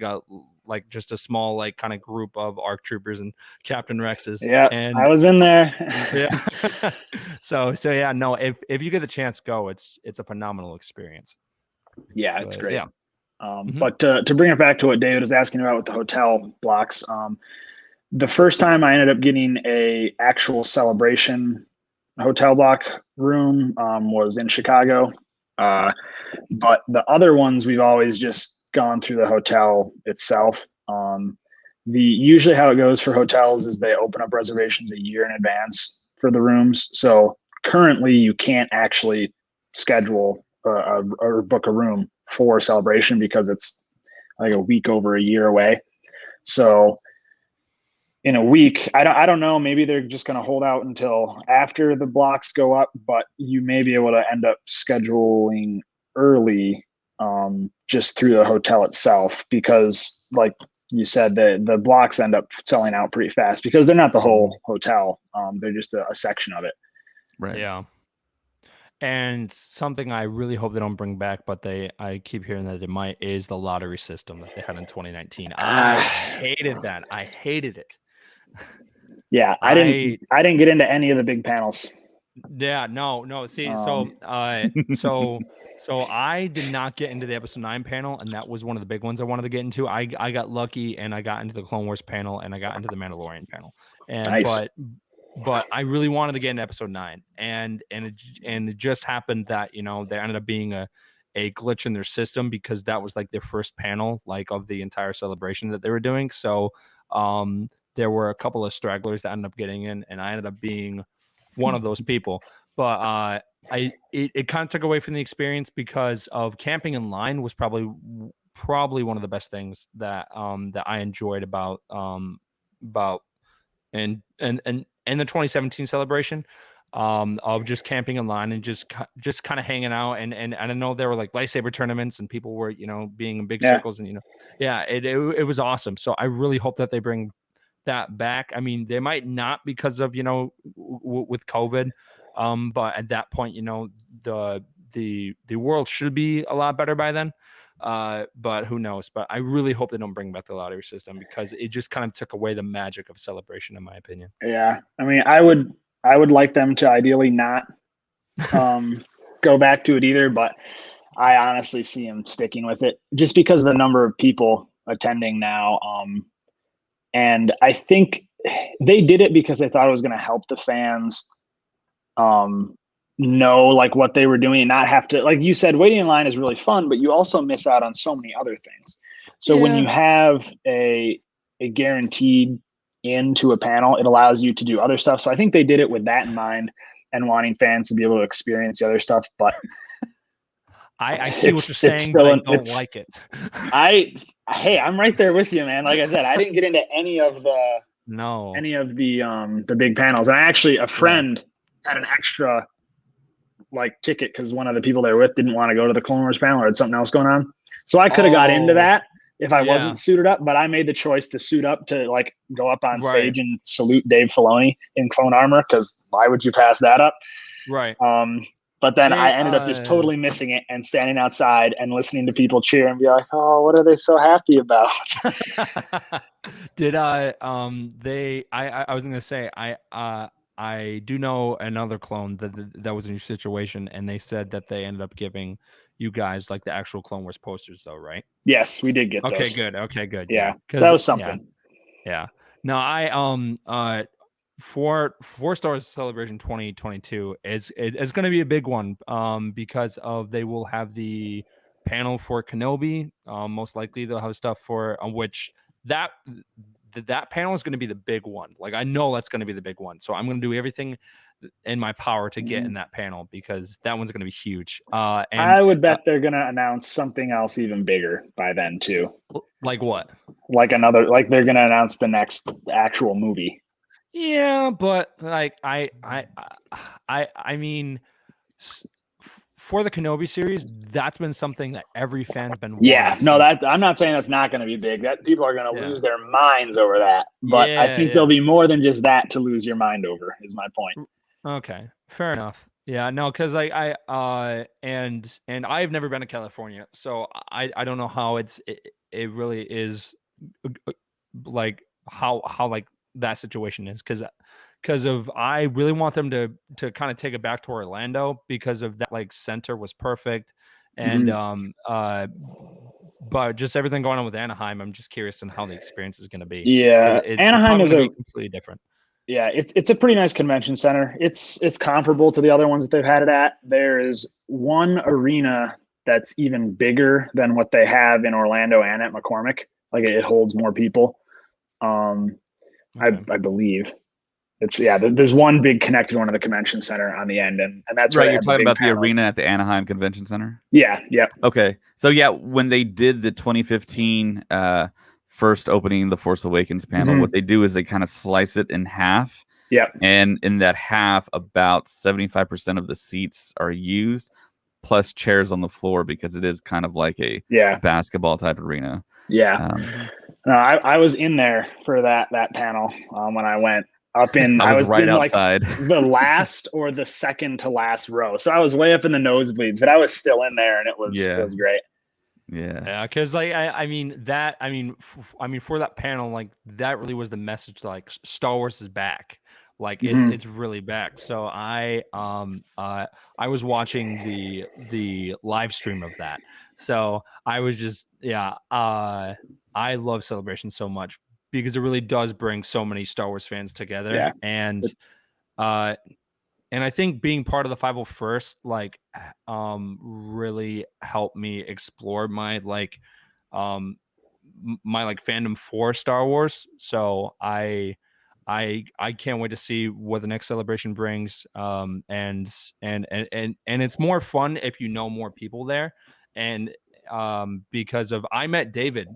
just a small kind of group of ARC troopers and Captain Rexes. Yeah, and I was in there. Yeah. So yeah, no, if you get the chance, go. It's a phenomenal experience. Yeah, it's great. Yeah. But to bring it back to what David was asking about with the hotel blocks, the first time I ended up getting a actual Celebration hotel block room was in Chicago. But the other ones, we've always just gone through the hotel itself. Usually how it goes for hotels is they open up reservations a year in advance for the rooms. So currently you can't actually schedule or book a room for Celebration because it's like a week over a year away. So in a week, I don't know, maybe they're just going to hold out until after the blocks go up, but you may be able to end up scheduling early just through the hotel itself, because like you said, the blocks end up selling out pretty fast because they're not the whole hotel. They're just a section of it. Right. Yeah. And something I really hope they don't bring back, but I keep hearing that it might, is the lottery system that they had in 2019. I hated that. I hated it. Yeah, I didn't get into any of the big panels. Yeah, no. See, so I did not get into the episode 9 panel, and that was one of the big ones I wanted to get into. I got lucky and I got into the Clone Wars panel and I got into the Mandalorian panel. And Nice. but I really wanted to get into episode 9, and it just happened that, you know, there ended up being a glitch in their system because that was like their first panel, like, of the entire celebration that they were doing. So there were a couple of stragglers that ended up getting in, and I ended up being one of those people. But it kind of took away from the experience because of camping in line was probably one of the best things that that I enjoyed about and the 2017 celebration, of just camping in line and just kind of hanging out, and I know there were like lightsaber tournaments and people were, you know, being in big circles, and, you know, yeah, it was awesome. So I really hope that they bring that back. I mean, they might not because of, you know, with COVID, but at that point, you know, the world should be a lot better by then. But who knows? But I really hope they don't bring back the lottery system because it just kind of took away the magic of Celebration, in my opinion. Yeah, I mean, I would like them to ideally not go back to it either, but I honestly see them sticking with it just because of the number of people attending now. And I think they did it because they thought it was going to help the fans know like what they were doing and not have to, like you said, waiting in line is really fun, but you also miss out on so many other things. So when you have a guaranteed into a panel, it allows you to do other stuff. So I think they did it with that in mind and wanting fans to be able to experience the other stuff. But I see what you're saying, but I don't like it. Hey, I'm right there with you, man. Like I said, I didn't get into any of the big panels. And I actually, a friend had an extra like ticket because one of the people they were with didn't want to go to the Clone Wars panel or had something else going on. So I could have got into that if I wasn't suited up, but I made the choice to suit up to like go up on stage and salute Dave Filoni in clone armor, because why would you pass that up? Right. But then I ended up just totally missing it and standing outside and listening to people cheer and be like, oh, what are they so happy about? Did I was going to say, I do know another clone that was in your situation, and they said that they ended up giving you guys like the actual Clone Wars posters though, right? Yes, we did get those. Okay, good. Yeah. That was something. Yeah. No, I for Star Wars Celebration 2022 it's going to be a big one, because of they will have the panel for Kenobi. Most likely they'll have stuff for which that panel is going to be the big one. Like, I know that's going to be the big one. So I'm going to do everything in my power to get in that panel because that one's going to be huge. And I would bet they're going to announce something else even bigger by then too. Like what? Like they're going to announce the next actual movie. Yeah, but like I mean, for the Kenobi series, that's been something that every fan's been wanting. Yeah, no, I'm not saying that's not going to be big. That people are going to lose their minds over that. But I think there'll be more than just that to lose your mind over, is my point. Okay, fair enough. Yeah, no, because and I've never been to California, so I don't know how it really is, like how like that situation is, because of I really want them to kind of take it back to Orlando because of that, like, center was perfect, and but just everything going on with Anaheim, I'm just curious on how the experience is going to be. Yeah, Anaheim is completely different. Yeah, it's a pretty nice convention center. It's comparable to the other ones that they've had it at. There is one arena that's even bigger than what they have in Orlando and at McCormick. Like, it holds more people. I believe. It's there's one big connected one in the convention center on the end, and that's right. where You're talking about the arena at the Anaheim Convention Center. Yeah. Okay, so when they did the 2015 first opening the Force Awakens panel, what they do is they kind of slice it in half. Yeah. And in that half, about 75% of the seats are used, plus chairs on the floor, because it is kind of like a basketball type arena. Yeah. No, I was in there for that panel when I went up in. I was right outside, like the last or the second to last row, so I was way up in the nosebleeds, but I was still in there, and it was great. Yeah, because like I mean for that panel, like that really was the message. Like Star Wars is back. Like it's really back. So I was watching the live stream of that. So I was just I love Celebration so much because it really does bring so many Star Wars fans together. Yeah. And I think being part of the 501st really helped me explore my fandom for Star Wars. So I can't wait to see what the next celebration brings. And it's more fun if you know more people there. And because I met David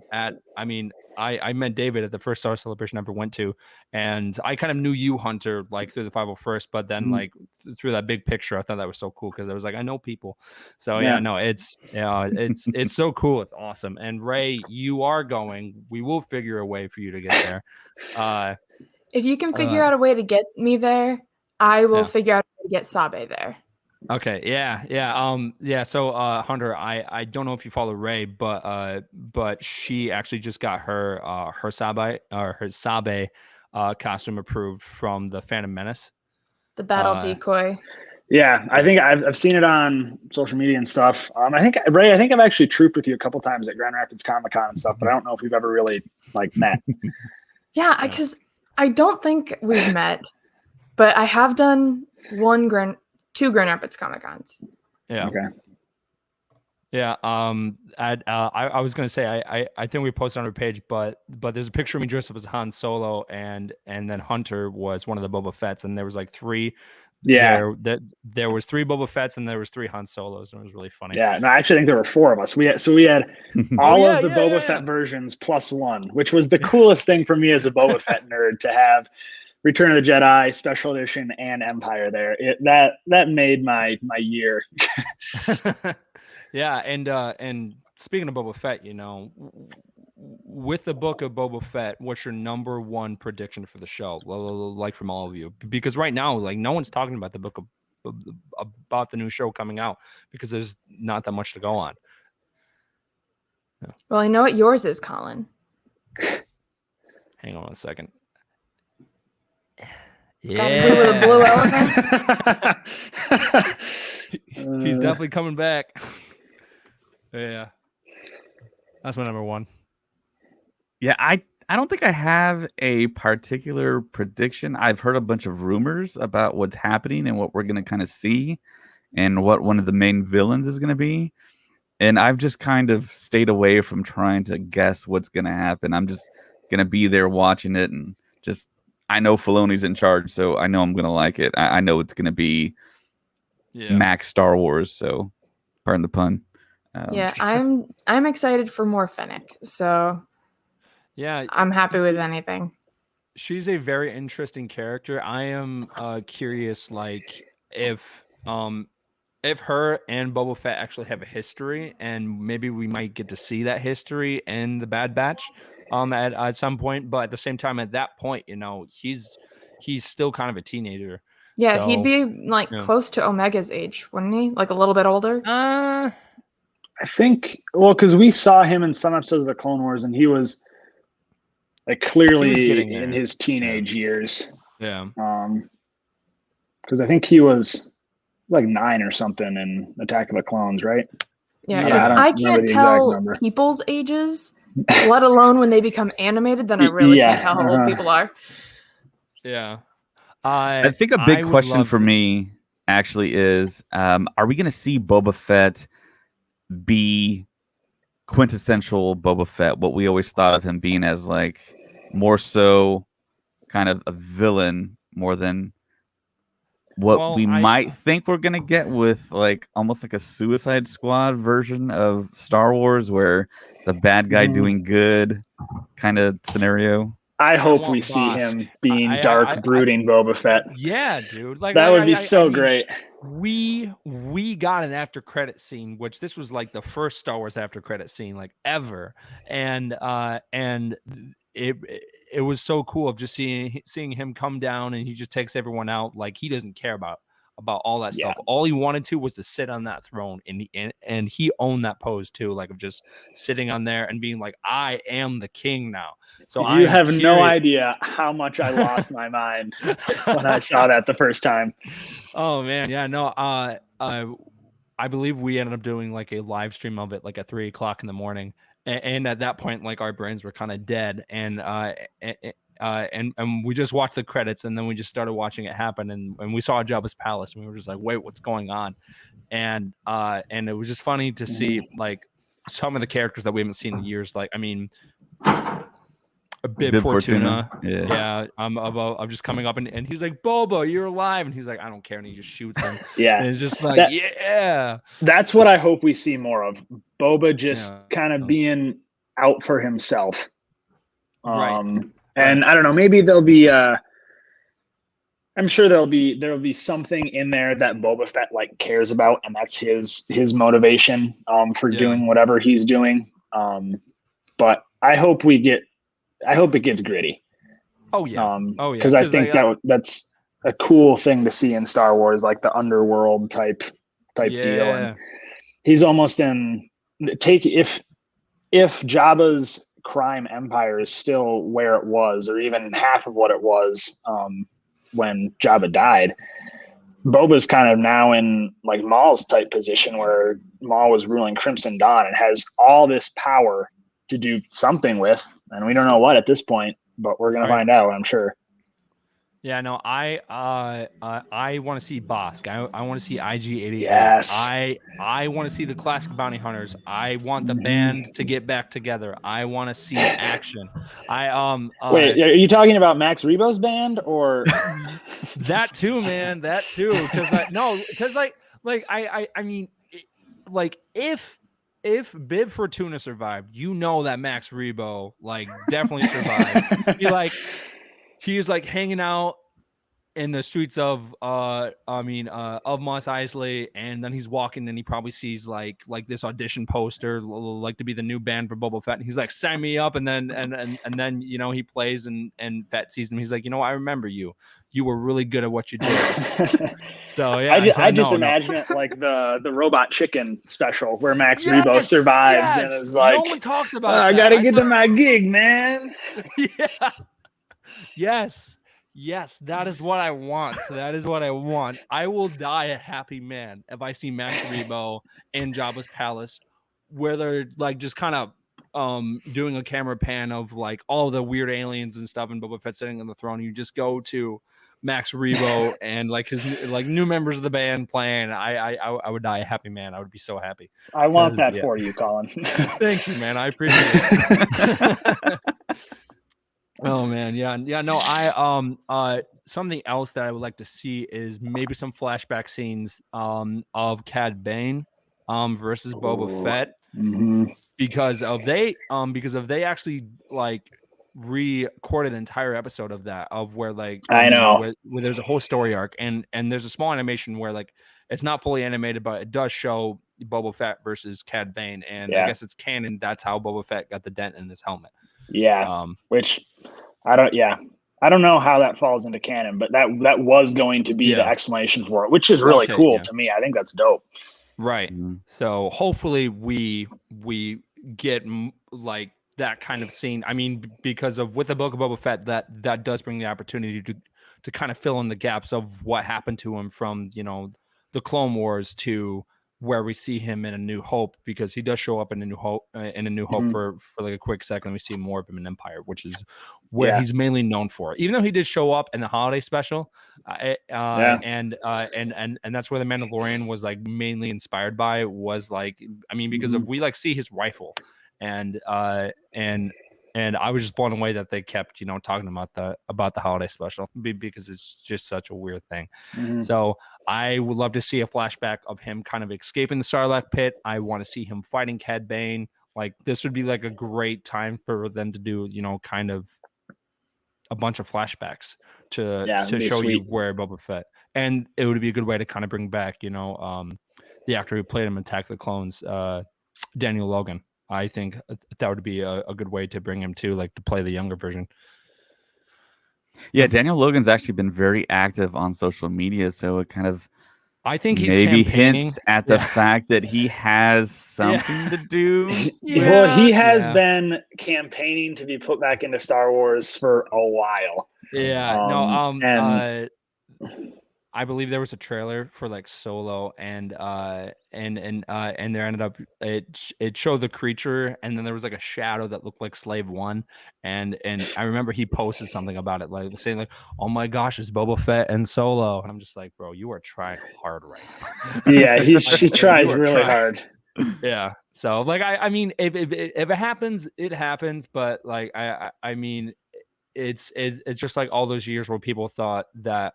I met David at the first Star Celebration I ever went to, and I kind of knew you, Hunter, like through the 501st, but then like through that big picture, I thought that was so cool because I was like, I know people. So it's so cool. It's awesome. And Ray, you are going. We will figure a way for you to get there. If you can figure out a way to get me there, I will figure out a way to get Sabe there. Okay. Yeah. So, Hunter, I don't know if you follow Ray, but she actually just got her Sabe costume approved from the Phantom Menace. The battle decoy. Yeah, I think I've seen it on social media and stuff. I think Ray, I've actually trooped with you a couple times at Grand Rapids Comic-Con and stuff, but I don't know if we've ever really met. Yeah, because I don't think we've met, but I have done two Grand Rapids Comic-Cons. Yeah. Okay. Yeah. I was gonna say I think we posted on our page, but there's a picture of me dressed up as Han Solo, and then Hunter was one of the Boba Fetts, and there was like three. Yeah. There was 3 Boba Fetts and there was 3 Han Solos, and it was really funny. Yeah. No, I actually think there were 4 of us. We had all of the Boba Fett versions plus 1, which was the coolest thing for me as a Boba Fett nerd to have. Return of the Jedi, Special Edition, and Empire there. That made my year. Yeah, and speaking of Boba Fett, with the book of Boba Fett, what's your number 1 prediction for the show? Like from all of you, because right now, like no one's talking about the book about the new show coming out because there's not that much to go on. Yeah. Well, I know what yours is, Colin. Hang on a second. It's got to do with a blue elephant. He's definitely coming back. Yeah, that's my number 1. Yeah, I don't think I have a particular prediction. I've heard a bunch of rumors about what's happening and what we're going to kind of see and what one of the main villains is going to be. And I've just kind of stayed away from trying to guess what's going to happen. I'm just going to be there watching it, and just I know Filoni's in charge, so I know I'm going to like it. I know it's going to be Max Star Wars, so pardon the pun. Yeah, I'm excited for more Fennec, so yeah, I'm happy with anything. She's a very interesting character. I am curious, like if her and Boba Fett actually have a history, and maybe we might get to see that history in the Bad Batch at some point. But at the same time, at that point, he's still kind of a teenager. Yeah, so, he'd be like close to Omega's age, wouldn't he? Like a little bit older. I think, well, because we saw him in some episodes of the Clone Wars, and he was like clearly in his teenage years. Yeah. Because I think he was like 9 or something in Attack of the Clones, right? Yeah, because I can't tell people's ages, let alone when they become animated. Then I really can't tell how old people are. Yeah. I think a big question for me actually is, are we going to see Boba Fett be quintessential Boba Fett, what we always thought of him being as, like more so kind of a villain more than what we might think we're gonna get with like almost like a Suicide Squad version of Star Wars, where the bad guy doing good kind of scenario. I hope we see him being dark, brooding Boba Fett. Yeah, dude. Like that would be so great. We got an after credit scene, which this was like the first Star Wars after credit scene like ever, and it was so cool of just seeing him come down and he just takes everyone out. Like he doesn't care about all that stuff. All he wanted to was to sit on that throne, and he owned that pose too, like of just sitting on there and being like, I am the king now. So you have no idea how much I lost my mind when I saw that the first time. Oh man, yeah, no, I believe we ended up doing like a live stream of it like at 3:00 in the morning, and at that point, like our brains were kind of dead, and we just watched the credits, and then we just started watching it happen, and we saw Jabba's palace, and we were just like, wait, what's going on? And it was just funny to see like some of the characters that we haven't seen in years. Like, I mean, Bib Fortuna. Yeah. I'm just coming up and he's like, Boba, you're alive. And he's like, I don't care. And he just shoots him. Yeah. And it's just like, That's what I hope we see more of. Boba just kind of being out for himself. And I don't know, maybe there'll be I'm sure there'll be something in there that Boba Fett like cares about, and that's his motivation for doing whatever he's doing. But I hope it gets gritty. Oh yeah. Because I think that's a cool thing to see in Star Wars, like the underworld type deal. And he's almost if Jabba's crime empire is still where it was, or even half of what it was when Jabba died, Boba's kind of now in like Maul's type position, where Maul was ruling Crimson Dawn and has all this power to do something with, and we don't know what at this point, but we're gonna find out, I'm sure. Yeah, no, I want to see Bosk. I want to see IG-88. Yes. I want to see the classic bounty hunters. I want the band to get back together. I want to see action. Wait, are you talking about Max Rebo's band or that too, man? That too, because I mean, like if Bib Fortuna survived, you know that Max Rebo like definitely survived. He's like hanging out in the streets of Mos Eisley, and then he's walking and he probably sees like this audition poster like to be the new band for Boba Fett, and he's like, sign me up, and then you know he plays and Fett sees him, he's like, you know, I remember you were really good at what you did. So yeah, I just imagine it like the Robot Chicken special where Max Rebo survives and is like, no one talks about I gotta get to my gig, man. Yes, that is what I want. I will die a happy man if I see Max Rebo in Jabba's palace, where they're like just kind of doing a camera pan of like all the weird aliens and stuff, and Boba Fett sitting on the throne. You just go to Max Rebo and like his like new members of the band playing. I would die a happy man. I would be so happy. I want that for you, Colin. Thank you, man. I appreciate it. Oh man, yeah. No, something else that I would like to see is maybe some flashback scenes of Cad Bane versus Boba Fett, because if they actually like recorded an entire episode of that, of where like I know where there's a whole story arc, and there's a small animation where like it's not fully animated, but it does show Boba Fett versus Cad Bane, and I guess it's canon. That's how Boba Fett got the dent in his helmet. Yeah, which I don't know how that falls into canon, but that was going to be the explanation for it, which is really cool to me. I think that's dope. Right. So hopefully we get like that kind of scene. I mean, because of with the Book of Boba Fett, that does bring the opportunity to kind of fill in the gaps of what happened to him from, you know, the Clone Wars to where we see him in A New Hope, because he does show up in A New Hope for like a quick second. We see more of him in Empire, which is where he's mainly known for. Even though he did show up in the holiday special, and that's where the Mandalorian was like mainly inspired by, was like, I mean, because of we like see his rifle, and And I was just blown away that they kept, talking about the holiday special because it's just such a weird thing. Mhm. So I would love to see a flashback of him kind of escaping the Sarlacc pit. I want to see him fighting Cad Bane. Like, this would be like a great time for them to do, kind of a bunch of flashbacks to it'd be show you sweet. where Boba Fett, and it would be a good way to kind of bring back, the actor who played him in Attack of the Clones, Daniel Logan. I think that would be a good way to bring him to, like, to play the younger version. Yeah, Daniel Logan's actually been very active on social media, so it kind of I think he's maybe campaigning. hints at the fact that he has something to do. Well, he has been campaigning to be put back into Star Wars for a while. And I believe there was a trailer for, like, Solo, and there ended up, it showed the creature, and then there was like a shadow that looked like Slave One, and I remember he posted something about it, like saying, like, "Oh my gosh, it's Boba Fett and Solo," and I'm just like, bro, you are trying hard right now. Yeah, he tries really hard. Yeah. So, like, I mean, if it happens, it happens, but, like, I mean, it's just like all those years where people thought that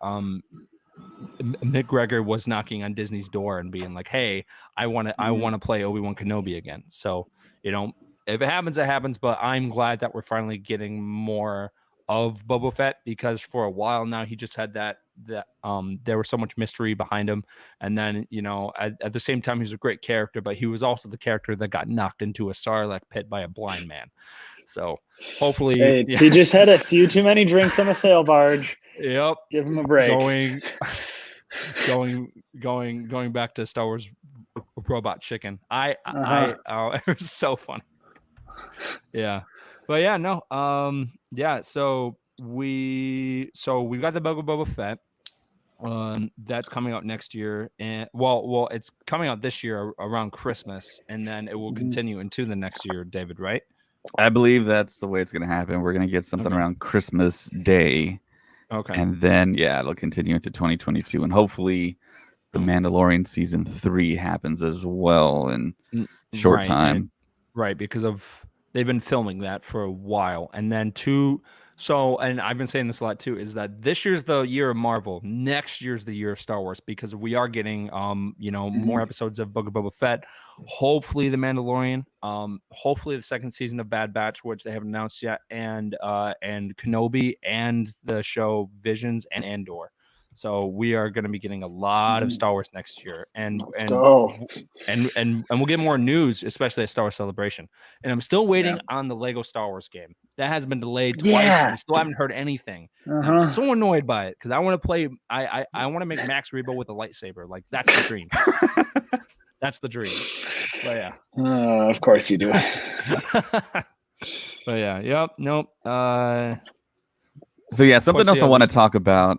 McGregor was knocking on Disney's door and being like, "Hey, I want to play Obi-Wan Kenobi again." So, if it happens, it happens. But I'm glad that we're finally getting more of Boba Fett, because for a while now he just had that there was so much mystery behind him, and then, at the same time, he's a great character, but he was also the character that got knocked into a Sarlacc pit by a blind man. So hopefully, he just had a few too many drinks on the sail barge. Yep. Give him a break. Going back to Star Wars Robot Chicken. It was so funny. Yeah. But yeah, no. So we got the Boba Fett. That's coming out next year, and well, it's coming out this year around Christmas, and then it will continue into the next year, David, right? I believe that's the way it's going to happen. We're going to get something around Christmas Day. Okay. And then, it'll continue into 2022. And hopefully the Mandalorian season 3 happens as well in short time. Right, because they've been filming that for a while. And then and I've been saying this a lot too, is that this year's the year of Marvel. Next year's the year of Star Wars, because we are getting more episodes of Book of Boba Fett. Hopefully the Mandalorian, hopefully the second season of Bad Batch, which they haven't announced yet, and Kenobi, and the show Visions and Andor. So we are going to be getting a lot of Star Wars next year, and we'll get more news, especially at Star Wars Celebration. And I'm still waiting on the Lego Star Wars game. That has been delayed twice. And we still haven't heard anything. I'm so annoyed by it, because I want to play. I want to make Max Rebo with a lightsaber. Like, that's the dream. That's the dream. But yeah. Of course you do. But yeah. Yep. Nope. So yeah, something else I want to talk about.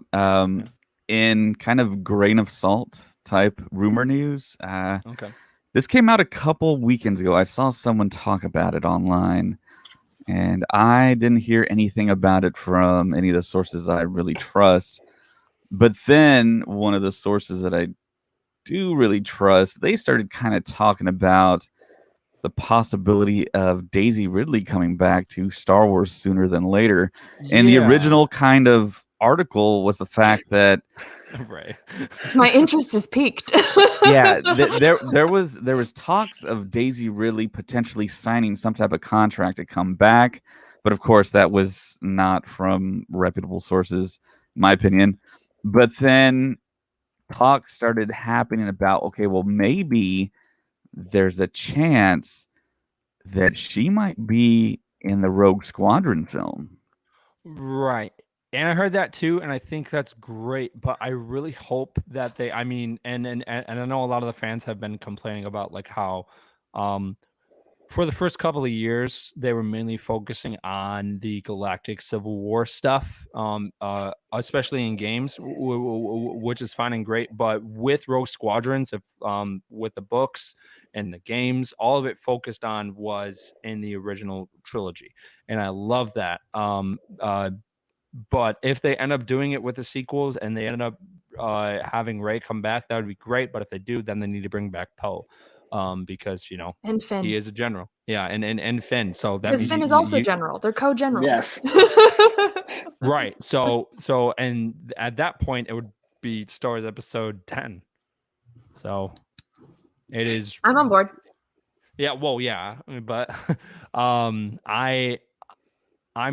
In kind of grain of salt type rumor news. Okay. This came out a couple weekends ago. I saw someone talk about it online, and I didn't hear anything about it from any of the sources I really trust. But then one of the sources that I do really trust, they started kind of talking about the possibility of Daisy Ridley coming back to Star Wars sooner than later. And the original kind of article was the fact that my interest is piqued. there was talks of Daisy Ridley potentially signing some type of contract to come back, but of course that was not from reputable sources, in my opinion. But then talk started happening about, okay, well, maybe there's a chance that she might be in the Rogue Squadron film. Right. And I heard that too, and I think that's great. But I really hope that they, I mean, and I know a lot of the fans have been complaining about, like, how for the first couple of years they were mainly focusing on the Galactic Civil War stuff, especially in games, which is fine and great. But with Rogue Squadrons, with the books and the games, all of it focused on was in the original trilogy, and I love that. But if they end up doing it with the sequels and they end up having Rey come back, that would be great. But if they do, then they need to bring back Poe. because And Finn. he is a general. Yeah, and Finn. So that Because means Finn is also general. They're co-generals. Yes. right. So and at that point it would be Star Wars Episode 10. So it is. I'm on board. Yeah. Well, yeah, but I'm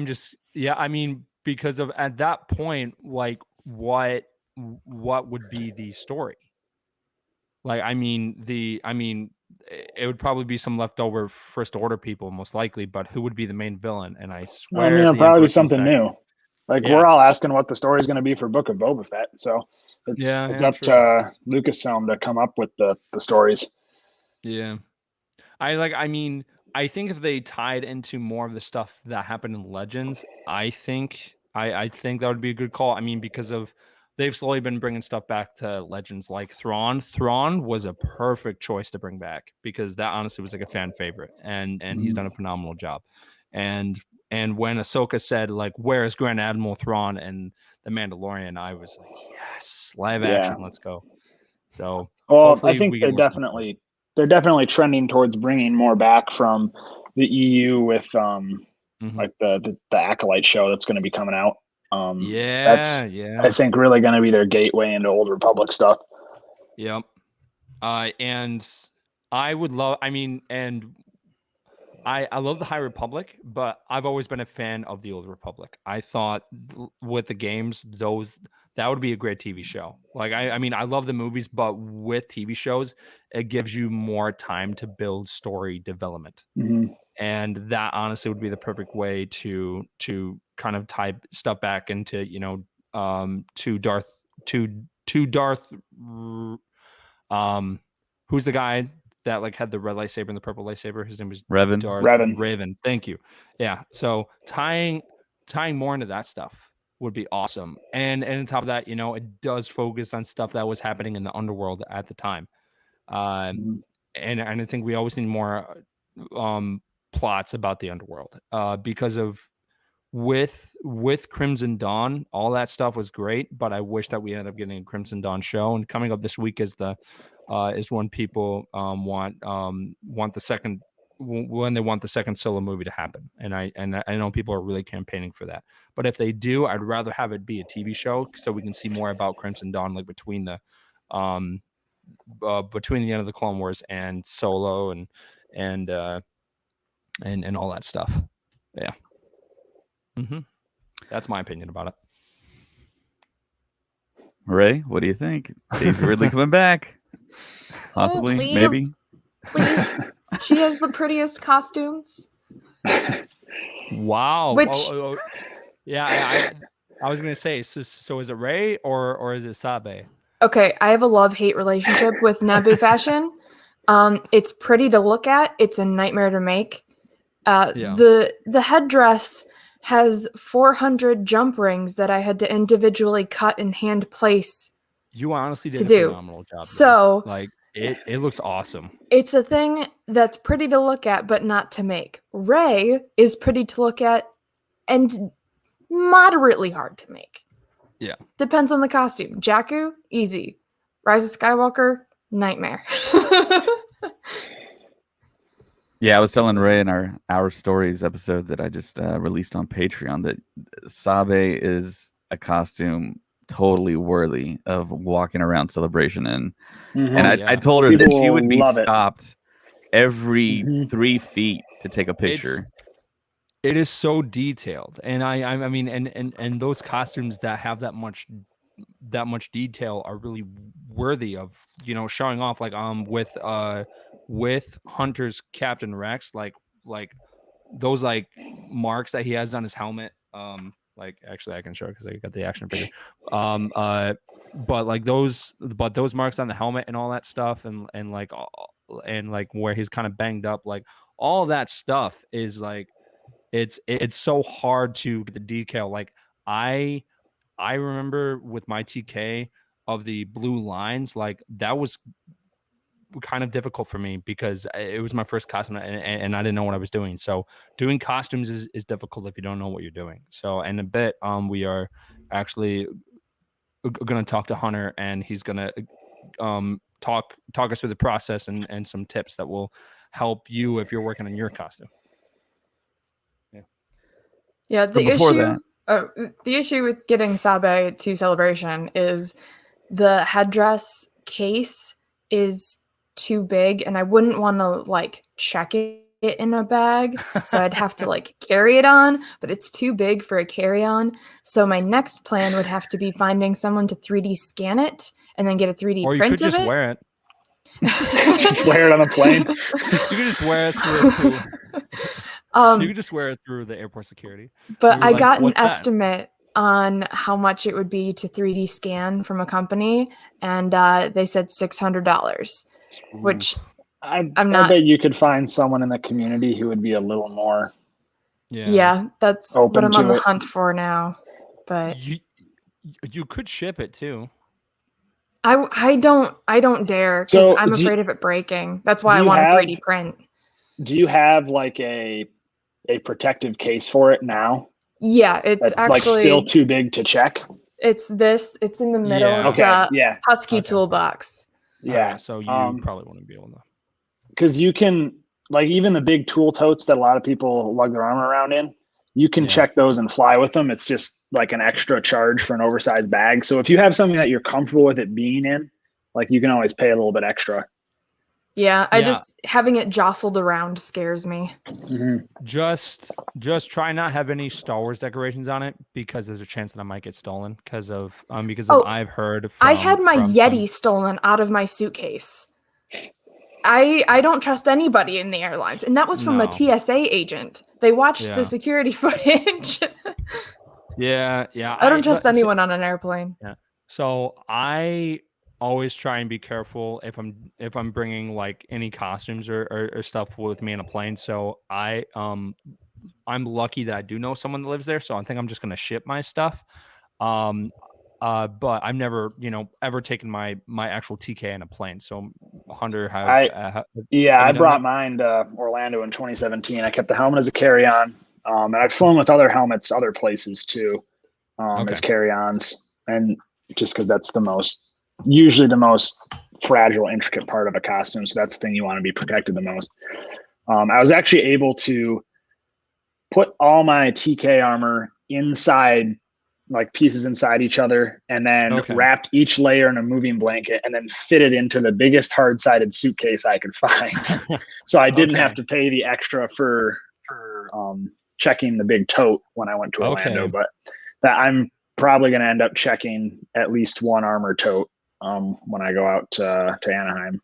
just I mean, because of at that point, like what would be the story? Like, I mean, it would probably be some leftover First Order people, most likely, but who would be the main villain? And I swear, I mean, if it'll the probably Emperor be comes something back- new. Like Yeah. we're all asking what the story is going to be for Book of Boba Fett. So it's up true. to Lucasfilm to come up with the stories. Yeah. I think if they tied into more of the stuff that happened in Legends, I think that would be a good call. I mean, because they've slowly been bringing stuff back to Legends, like Thrawn. Thrawn was a perfect choice to bring back because that honestly was like a fan favorite, and he's done a phenomenal job. And when Ahsoka said like, "Where is Grand Admiral Thrawn?" and the Mandalorian, I was like, "Yes, live action, let's go." So, well, I think they're definitely trending towards bringing more back from the EU with like the Acolyte show that's going to be coming out. That's I think really going to be their gateway into Old Republic stuff. Yep. And I would love. I mean, and I love the High Republic, but I've always been a fan of the Old Republic. I thought with the games, that would be a great TV show. Like, I mean, I love the movies, but with TV shows, it gives you more time to build story development. And that honestly would be the perfect way to kind of tie stuff back into, to Darth, who's the guy that like had the red lightsaber and the purple lightsaber? His name was Revan. Thank you. Yeah. So tying more into that stuff would be awesome. And on top of that, it does focus on stuff that was happening in the underworld at the time. And I think we always need more plots about the underworld because of with Crimson Dawn, all that stuff was great, but I wish that we ended up getting a Crimson Dawn show. And coming up this week is when people want the second when they want the second Solo movie to happen, and I know people are really campaigning for that. But if they do, I'd rather have it be a TV show so we can see more about Crimson Dawn, like between the end of the Clone Wars and Solo and all that stuff. Yeah. That's my opinion about it. Ray, what do you think? Daisy Ridley coming back? Possibly, please. maybe. Please. She has the prettiest costumes. Wow. Which yeah, I was gonna say. So is it Ray or is it Sabe? Okay, I have a love-hate relationship with Naboo fashion. It's pretty to look at. It's a nightmare to make. The headdress has 400 jump rings that I had to individually cut and hand place. You honestly did a phenomenal job. So, like, it looks awesome. It's a thing that's pretty to look at, but not to make. Rey is pretty to look at and moderately hard to make. Yeah. Depends on the costume. Jakku, easy. Rise of Skywalker, nightmare. Yeah, I was telling Ray in our Stories episode that I just released on Patreon that Sabe is a costume totally worthy of walking around Celebration in. And I told her that she would be stopped every 3 feet to take a picture. It is so detailed, and I mean, and those costumes that have that much detail are really worthy of showing off. Like with Hunter's Captain Rex, like those like marks that he has on his helmet. Like actually I can show it because I got the action figure. But like those marks on the helmet and all that stuff, and like where he's kind of banged up, like all that stuff is like it's so hard to get the decal. Like I remember with my TK of the blue lines, like that was kind of difficult for me because it was my first costume and I didn't know what I was doing. So doing costumes is difficult if you don't know what you're doing. So in a bit, we are actually going to talk to Hunter, and he's going to talk us through the process and some tips that will help you if you're working on your costume. Yeah, So before the issue with getting Saber to Celebration is the headdress case is too big, and I wouldn't want to like check it in a bag, so I'd have to like carry it on, but it's too big for a carry-on. So my next plan would have to be finding someone to 3D scan it and then get a 3D Or you print could just of it. wear it. Just wear it on the plane. You could just wear it through. You could just wear it through the airport security. But I got an "What's that?" estimate on how much it would be to 3D scan from a company, and they said $600, which I not- bet you could find someone in the community who would be a little more. yeah, that's Open what I'm on to the it. hunt for now. But You could ship it too. I don't dare, because So, I'm do you- afraid of it breaking. That's why do I you want a have- 3D print. Do you have like a protective case for it now? Yeah, it's That's actually like still too big to check. it's in the middle. Yeah. It's Okay. a Yeah. Husky Okay. toolbox. Yeah. Alright, so you probably wouldn't be able to. Because you can, like, even the big tool totes that a lot of people lug their armor around in, you can Yeah. check those and fly with them. It's just like an extra charge for an oversized bag. So if you have something that you're comfortable with it being in, like, you can always pay a little bit extra. Yeah, Yeah. just having it jostled around scares me. Just try not have any Star Wars decorations on it, because there's a chance that I might get stolen because of I've heard from, I had my from Yeti stolen out of my suitcase. I don't trust anybody in the airlines, and that was from a No. TSA agent. They watched Yeah. the security footage. Yeah. I don't trust anyone on an airplane. So I always try and be careful if I'm bringing like any costumes or stuff with me in a plane. So I'm lucky that I do know someone that lives there, so I think I'm just gonna ship my stuff. But I've never ever taken my actual TK in a plane. So Hunter, I brought mine to Orlando in 2017. I kept the helmet as a carry-on, and I've flown with other helmets other places too, as carry-ons, and just because that's usually the most fragile, intricate part of a costume. So that's the thing you want to be protected the most. I was actually able to put all my TK armor inside, like pieces inside each other, and then wrapped each layer in a moving blanket and then fit it into the biggest hard-sided suitcase I could find. So I didn't have to pay the extra for checking the big tote when I went to Orlando, but that I'm probably going to end up checking at least one armor tote when I go out to Anaheim.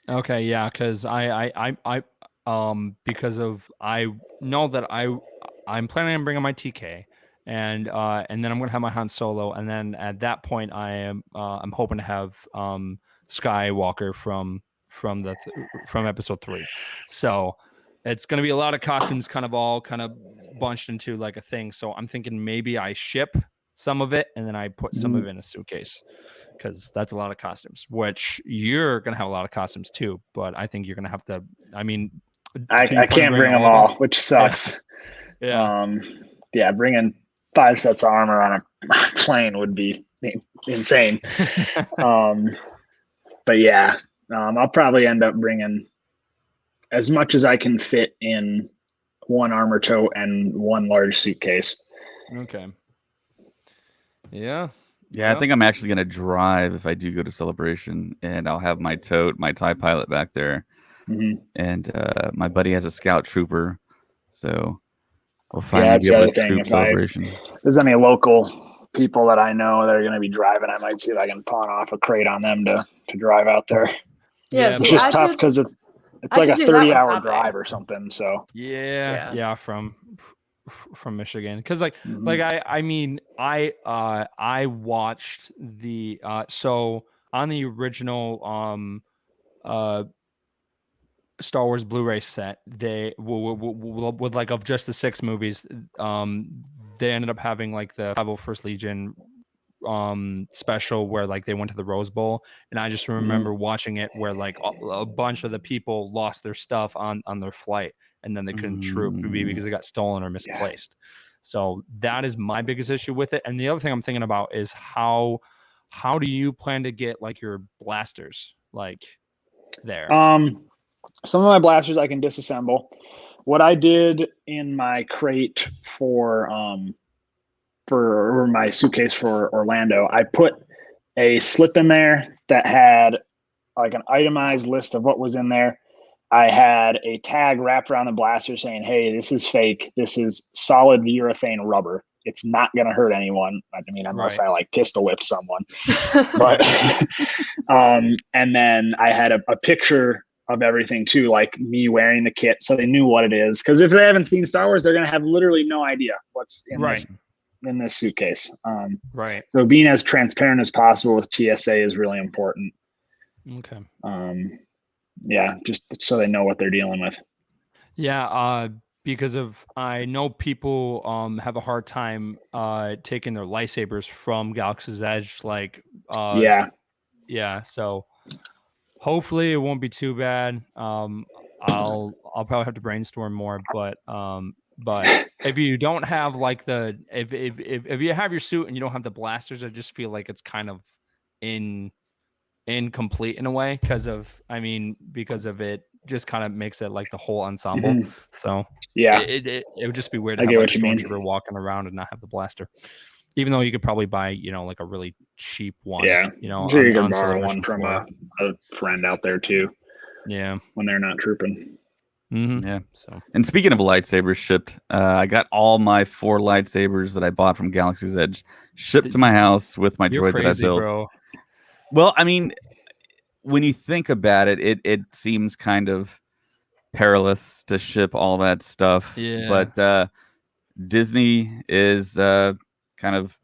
Okay, yeah, because I know that I'm planning on bringing my TK, and then I'm gonna have my Han Solo, and then at that point I'm hoping to have Skywalker from episode 3. So it's gonna be a lot of costumes, kind of bunched into like a thing. So I'm thinking maybe I ship some of it and then I put some of it in a suitcase, because that's a lot of costumes, which you're going to have a lot of costumes too, but I think you're going to have to, I can't bring them all, which sucks. Bringing 5 sets of armor on a plane would be insane. But yeah, I'll probably end up bringing as much as I can fit in one armor tote and one large suitcase. Okay. Yeah. I think I'm actually going to drive if I do go to Celebration, and I'll have my tote, my TIE pilot back there. And my buddy has a scout trooper, so we'll finally be able to troop Celebration. If there's any local people that I know that are going to be driving, I might see if I can pawn off a crate on them to drive out there. Yeah, it's just tough because it's like a 30-hour drive or something. So from Michigan, because I watched the so on the original Star Wars Blu-ray set, they with like of just the 6 movies, they ended up having like the 501st Legion special where like they went to the Rose Bowl, and I just remember watching it where like a bunch of the people lost their stuff on their flight, and then they couldn't troop because it got stolen or misplaced. So that is my biggest issue with it. And the other thing I'm thinking about is how do you plan to get like your blasters like there? Some of my blasters I can disassemble. What I did in my crate for my suitcase for Orlando, I put a slip in there that had like an itemized list of what was in there. I had a tag wrapped around the blaster saying, "Hey, this is fake. This is solid urethane rubber. It's not going to hurt anyone. I mean, unless I like pistol whipped someone." But and then I had a picture of everything too, like me wearing the kit, so they knew what it is. Because if they haven't seen Star Wars, they're going to have literally no idea what's in this suitcase. So being as transparent as possible with TSA is really important. Okay. Yeah, just so they know what they're dealing with. Yeah, because I know people have a hard time taking their lightsabers from Galaxy's Edge. Like, yeah. So hopefully it won't be too bad. I'll probably have to brainstorm more, but if you don't have like if you have your suit and you don't have the blasters, I just feel like it's kind of incomplete in a way because of it just kind of makes it like the whole ensemble. So it would just be weird to have like a stormtrooper walking around and not have the blaster, even though you could probably buy like a really cheap one. I'm sure you can borrow one from a friend out there too. When they're not trooping. So, and speaking of lightsabers shipped, I got all my 4 lightsabers that I bought from Galaxy's Edge shipped to my house with my droid that I built. Bro. Well, I mean, when you think about it, it seems kind of perilous to ship all that stuff. But Disney is kind of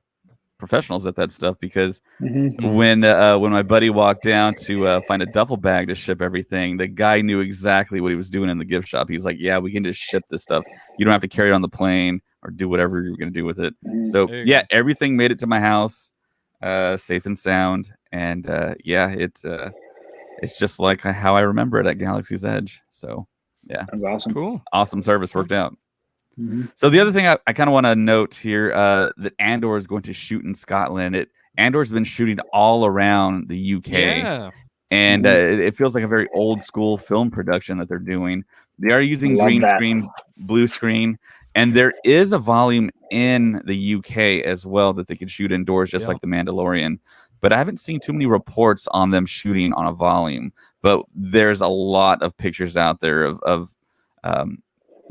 professionals at that stuff, because when my buddy walked down to find a duffel bag to ship everything, the guy knew exactly what he was doing in the gift shop. He's like, "Yeah, we can just ship this stuff. You don't have to carry it on the plane or do whatever you're going to do with it." So yeah, everything made it to my house safe and sound, and it's just like how I remember it at Galaxy's Edge. So yeah, that's awesome. Cool, awesome service, worked out. So the other thing I kind of want to note here, that Andor is going to shoot in Scotland. Andor's been shooting all around the UK, and it feels like a very old school film production that they're doing. They are using green screen, blue screen, and there is a volume in the UK as well that they could shoot indoors, just like The Mandalorian. But I haven't seen too many reports on them shooting on a volume. But there's a lot of pictures out there of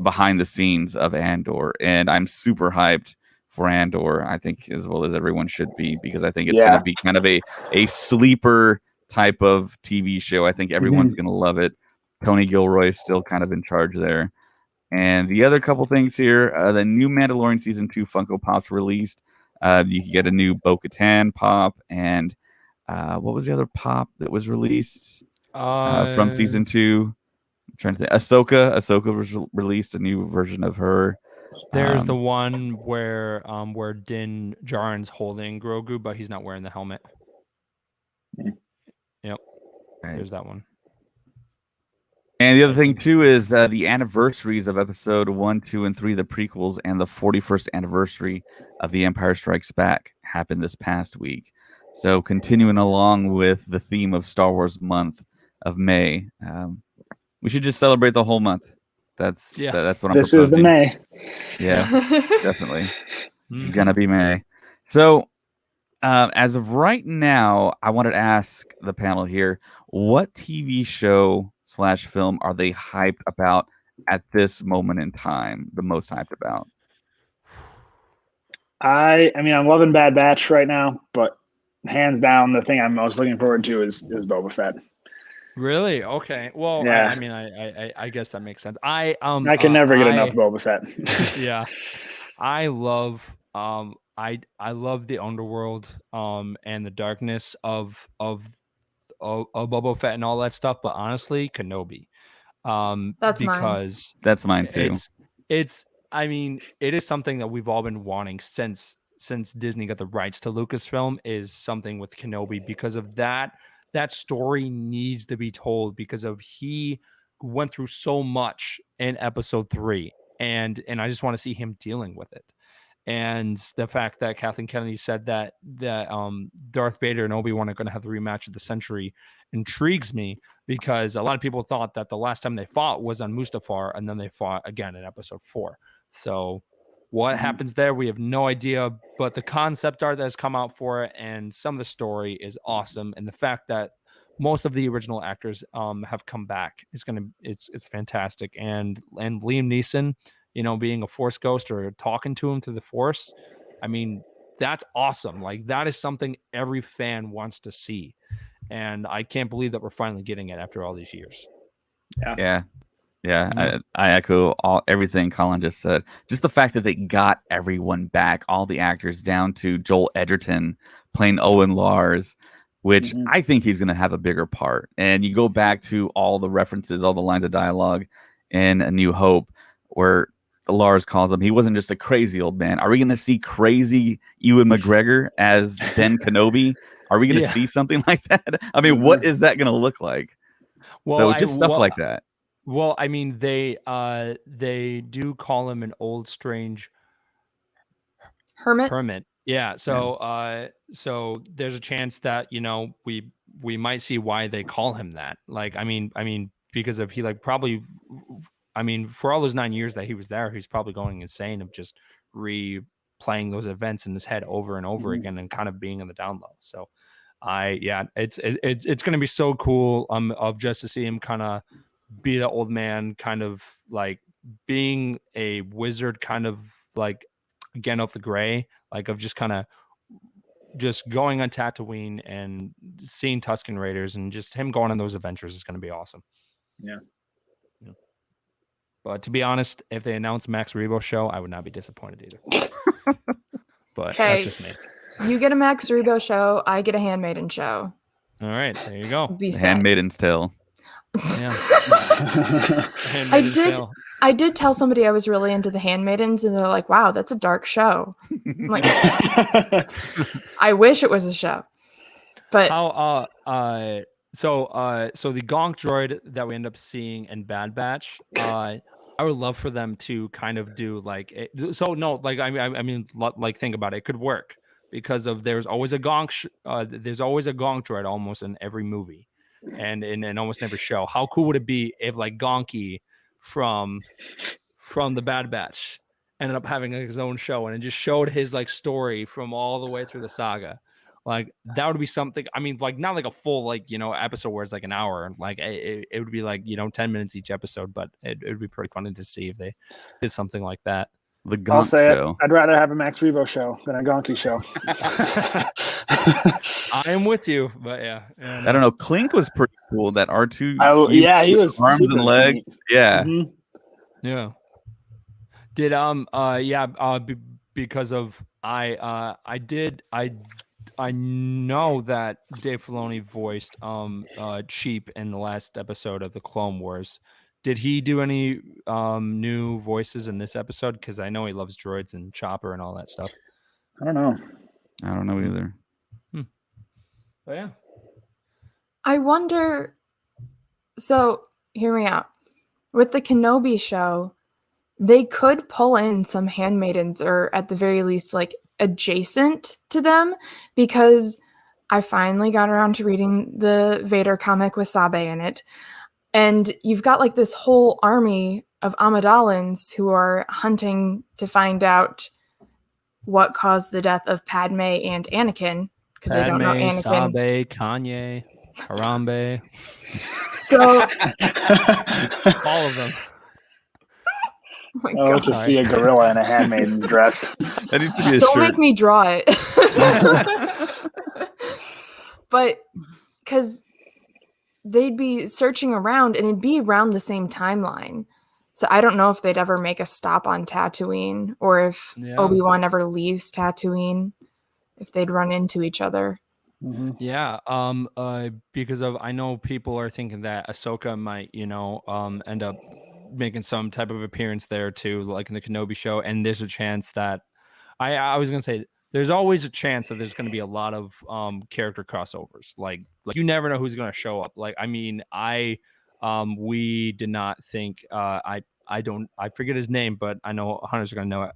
behind the scenes of Andor, and I'm super hyped for Andor, I think, as well as everyone should be, because I think it's going to be kind of a sleeper type of TV show. I think everyone's going to love it. Tony Gilroy is still kind of in charge there. And the other couple things here, the new Mandalorian Season 2 Funko Pops released. You can get a new Bo-Katan pop, and what was the other pop that was released from Season 2? I'm trying to think. Ahsoka was released, a new version of her. There's the one where Din Djarin's holding Grogu, but he's not wearing the helmet. Yep. Right. There's that one. And the other thing too is the anniversaries of Episode 1, 2, and 3, the prequels, and the 41st anniversary of The Empire Strikes Back happened this past week. So continuing along with the theme of Star Wars month of May, we should just celebrate the whole month. That's what I'm proposing. This is the May. Yeah, definitely. It's gonna be May. So, as of right now, I wanted to ask the panel here, what TV show / film are they hyped about at this moment in time? The most hyped about? I mean, I'm loving Bad Batch right now, but hands down, the thing I'm most looking forward to is Boba Fett. Really? Okay. Well, yeah. I guess that makes sense. I can never get enough Boba Fett. Yeah, I love I love the underworld and the darkness of Boba Fett and all that stuff. But honestly, Kenobi, that's mine too. It's I mean, it is something that we've all been wanting since Disney got the rights to Lucasfilm, is something with Kenobi, because of that story needs to be told, because of he went through so much in Episode 3, and I just want to see him dealing with it. And the fact that Kathleen Kennedy said that Darth Vader and Obi-Wan are going to have the rematch of the century intrigues me, because a lot of people thought that the last time they fought was on Mustafar, and then they fought again in Episode 4. So what happens there, we have no idea, but the concept art that has come out for it and some of the story is awesome, and the fact that most of the original actors have come back is it's fantastic. And Liam Neeson, being a Force ghost or talking to him through the Force, I mean, that's awesome. Like, that is something every fan wants to see, and I can't believe that we're finally getting it after all these years. Yeah, I echo everything Colin just said. Just the fact that they got everyone back, all the actors, down to Joel Edgerton playing Owen Lars, which I think he's going to have a bigger part. And you go back to all the references, all the lines of dialogue in A New Hope, where Lars calls him, he wasn't just a crazy old man. Are we going to see crazy Ewan McGregor as Ben Kenobi? Are we going to see something like that? I mean, what is that going to look like? Well, so just stuff like that. Well, I mean, they do call him an old strange hermit. Yeah. So so there's a chance that we might see why they call him that. Like, I mean, because of he like probably, I mean, for all those 9 years that he was there, he's probably going insane of just replaying those events in his head over and over again, and kind of being in the down low. So it's going to be so cool of just to see him kind of be the old man, kind of like being a wizard, kind of like Gandalf the Grey, like of just kind of just going on Tatooine and seeing Tusken Raiders, and just him going on those adventures is going to be awesome. Yeah. But to be honest, if they announce Max Rebo show, I would not be disappointed either. But that's just me. You get a Max Rebo show, I get a Handmaiden show. All right, there you go. Be the Handmaiden's Tale. Yeah. I did tell somebody I was really into the Handmaidens, and they're like, "Wow, that's a dark show." I'm like, I wish it was a show. But how so the Gonk droid that we end up seeing in Bad Batch, I would love for them to kind of do like I mean like think about it. It could work because of there's always a Gonk droid almost in every movie and in almost every show. How cool would it be if like Gonky from the Bad Batch ended up having his own show, and it just showed his like story from all the way through the saga? Like, that would be something. I mean, like, not like a full like episode where it's like an hour. Like it would be like 10 minutes each episode, but it would be pretty funny to see if they did something like that. The Gonk show. I'd rather have a Max Rebo show than a Gonky show. I am with you, but yeah. I don't know. Clink was pretty cool. That R2. He was arms and legs. Neat. Yeah. Yeah. Did because of I know that Dave Filoni voiced Cheap in the last episode of the Clone Wars. Did he do any new voices in this episode? Because I know he loves droids and Chopper and all that stuff. I don't know either. Oh yeah. I wonder. So hear me out. With the Kenobi show, they could pull in some handmaidens, or at the very least, like adjacent to them, because I finally got around to reading the Vader comic with Sabe in it. And you've got like this whole army of Amidalans who are hunting to find out what caused the death of Padme and Anakin, because they don't know Anakin. Sabe, Kanye, Harambe. So all of them. Oh my God. To see a gorilla in a handmaiden's dress. That needs to be a Don't shirt. make me draw it. But because they'd be searching around, and it'd be around the same timeline. So I don't know if they'd ever make a stop on Tatooine, or if Obi-Wan ever leaves Tatooine, if they'd run into each other. Mm-hmm. Yeah. Because of, I know people are thinking that Ahsoka might, end up making some type of appearance there too, like in the Kenobi show. And there's a chance that I was gonna say there's always a chance that there's going to be a lot of character crossovers. Like you never know who's going to show up. Like, I mean, we did not think I forget his name, but I know hunters are going to know it.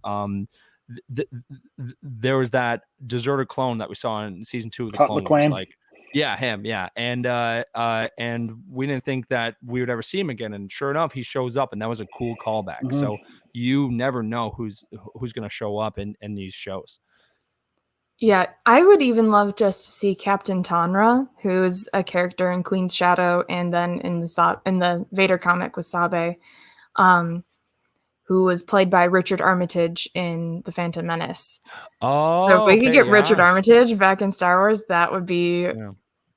there was that deserter clone that we saw in season 2 of the Hut Clone Wars, McQueen. like him, and we didn't think that we would ever see him again, and sure enough, he shows up, and that was a cool callback. Mhm. So you never know who's going to show up in these shows. Yeah, I would even love just to see Captain Tonra, who's a character in Queen's Shadow, and then in the Vader comic with Sabe, who was played by Richard Armitage in The Phantom Menace. Oh, so if we could get yeah. Richard Armitage back in Star Wars, that would be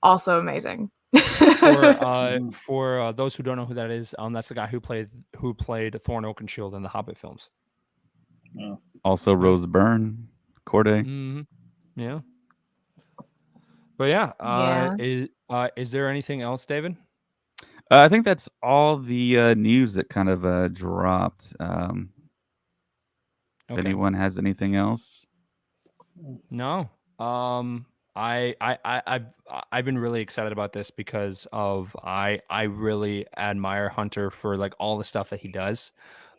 also amazing. For those who don't know who that is, that's the guy who played Thorn Oakenshield in the Hobbit films. Yeah. Also, Rose Byrne, Corday. Mm-hmm. Yeah. But yeah, is there anything else, David? I think that's all the news that kind of dropped. If anyone has anything else, no. I've been really excited about this because of I really admire Hunter for like all the stuff that he does.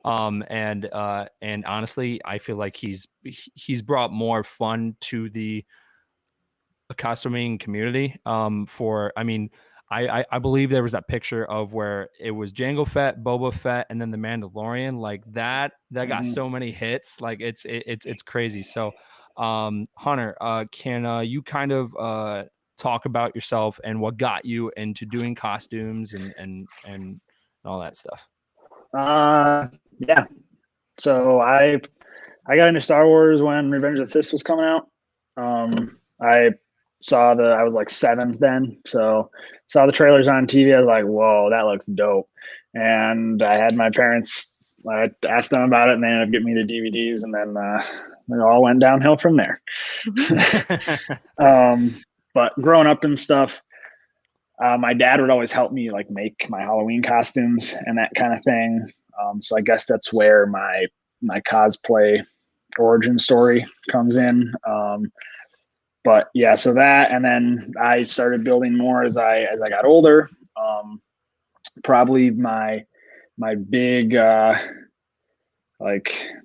And honestly, I feel like he's brought more fun to the costuming community. I believe there was that picture of where it was Jango Fett, Boba Fett, and then the Mandalorian. Like that got so many hits. Like it's crazy. So, Hunter, can you kind of talk about yourself and what got you into doing costumes and all that stuff? Yeah. So I got into Star Wars when Revenge of the Sith was coming out. I was like 7 then, so saw the trailers on TV. I was like, whoa, that looks dope. And I had my parents, I asked them about it, and they ended up getting me the DVDs, and then it all went downhill from there. But growing up and stuff, my dad would always help me like make my Halloween costumes and that kind of thing. So I guess that's where my cosplay origin story comes in. But yeah, so that, and then I started building more as I got older. Probably my big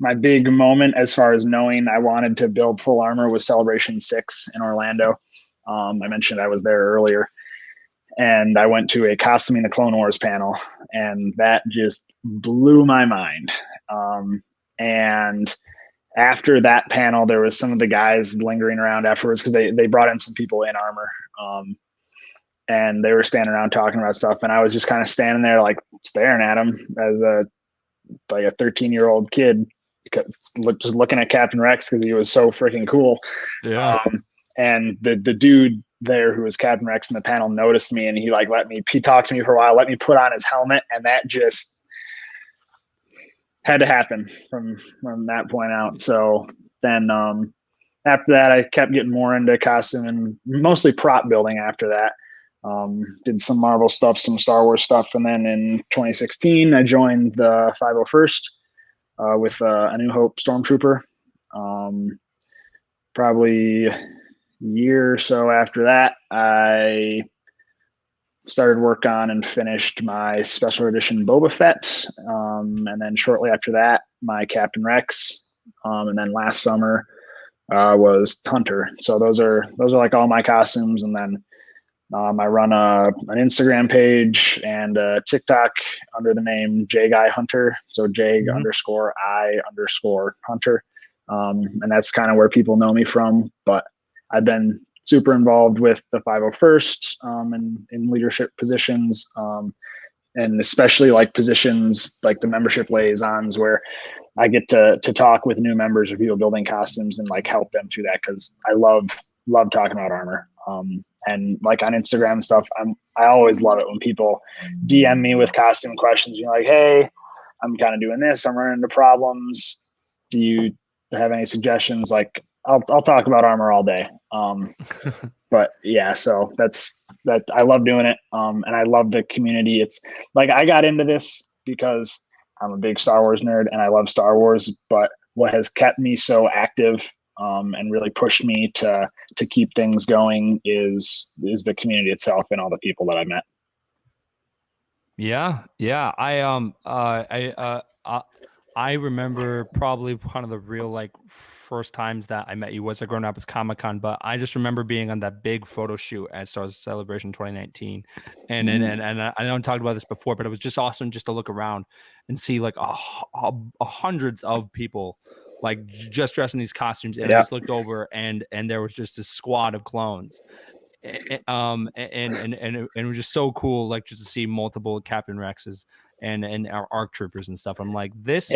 my big moment as far as knowing I wanted to build full armor was Celebration 6 in Orlando. I mentioned I was there earlier, and I went to a Costuming the Clone Wars panel, and that just blew my mind. And after that panel, there was some of the guys lingering around afterwards because they brought in some people in armor, and they were standing around talking about stuff, and I was just kind of standing there like staring at them as a 13-year-old kid, just looking at Captain Rex because he was so freaking cool. Yeah. And the dude there who was Captain Rex in the panel noticed me, and he talked to me for a while, let me put on his helmet, and that just had to happen from that point out. So then after that, I kept getting more into costume and mostly prop building after that. Did some Marvel stuff, some Star Wars stuff, and then in 2016, I joined the 501st with A New Hope Stormtrooper. Probably a year or so after that, I started work on and finished my special edition Boba Fett, and then shortly after that, my Captain Rex, and then last summer was Hunter. So those are like all my costumes, and then I run an Instagram page and a TikTok under the name JGuy Hunter. So J_I_Hunter. And that's kind of where people know me from. But I've been super involved with the 501st in leadership positions, and especially like positions like the membership liaisons, where I get to talk with new members or people building costumes and like help them through that, because I love talking about armor. And like on Instagram and stuff, I always love it when people DM me with costume questions. You're like, hey, I'm kind of doing this, I'm running into problems, do you have any suggestions? Like I'll talk about armor all day. But yeah, so that's I love doing it. And I love the community. It's like I got into this because I'm a big Star Wars nerd and I love Star Wars, but what has kept me so active and really pushed me to keep things going is the community itself and all the people that I met. I remember probably one of the real like first times that I met you was growing up as Comic-Con, but I just remember being on that big photo shoot at Star Wars Celebration 2019. And I know I talked about this before, but it was just awesome just to look around and see like hundreds of people like just dressed in these costumes. And I just looked over and there was just a squad of clones. And it was just so cool, like just to see multiple Captain Rexes and our ARC troopers and stuff. I'm like, this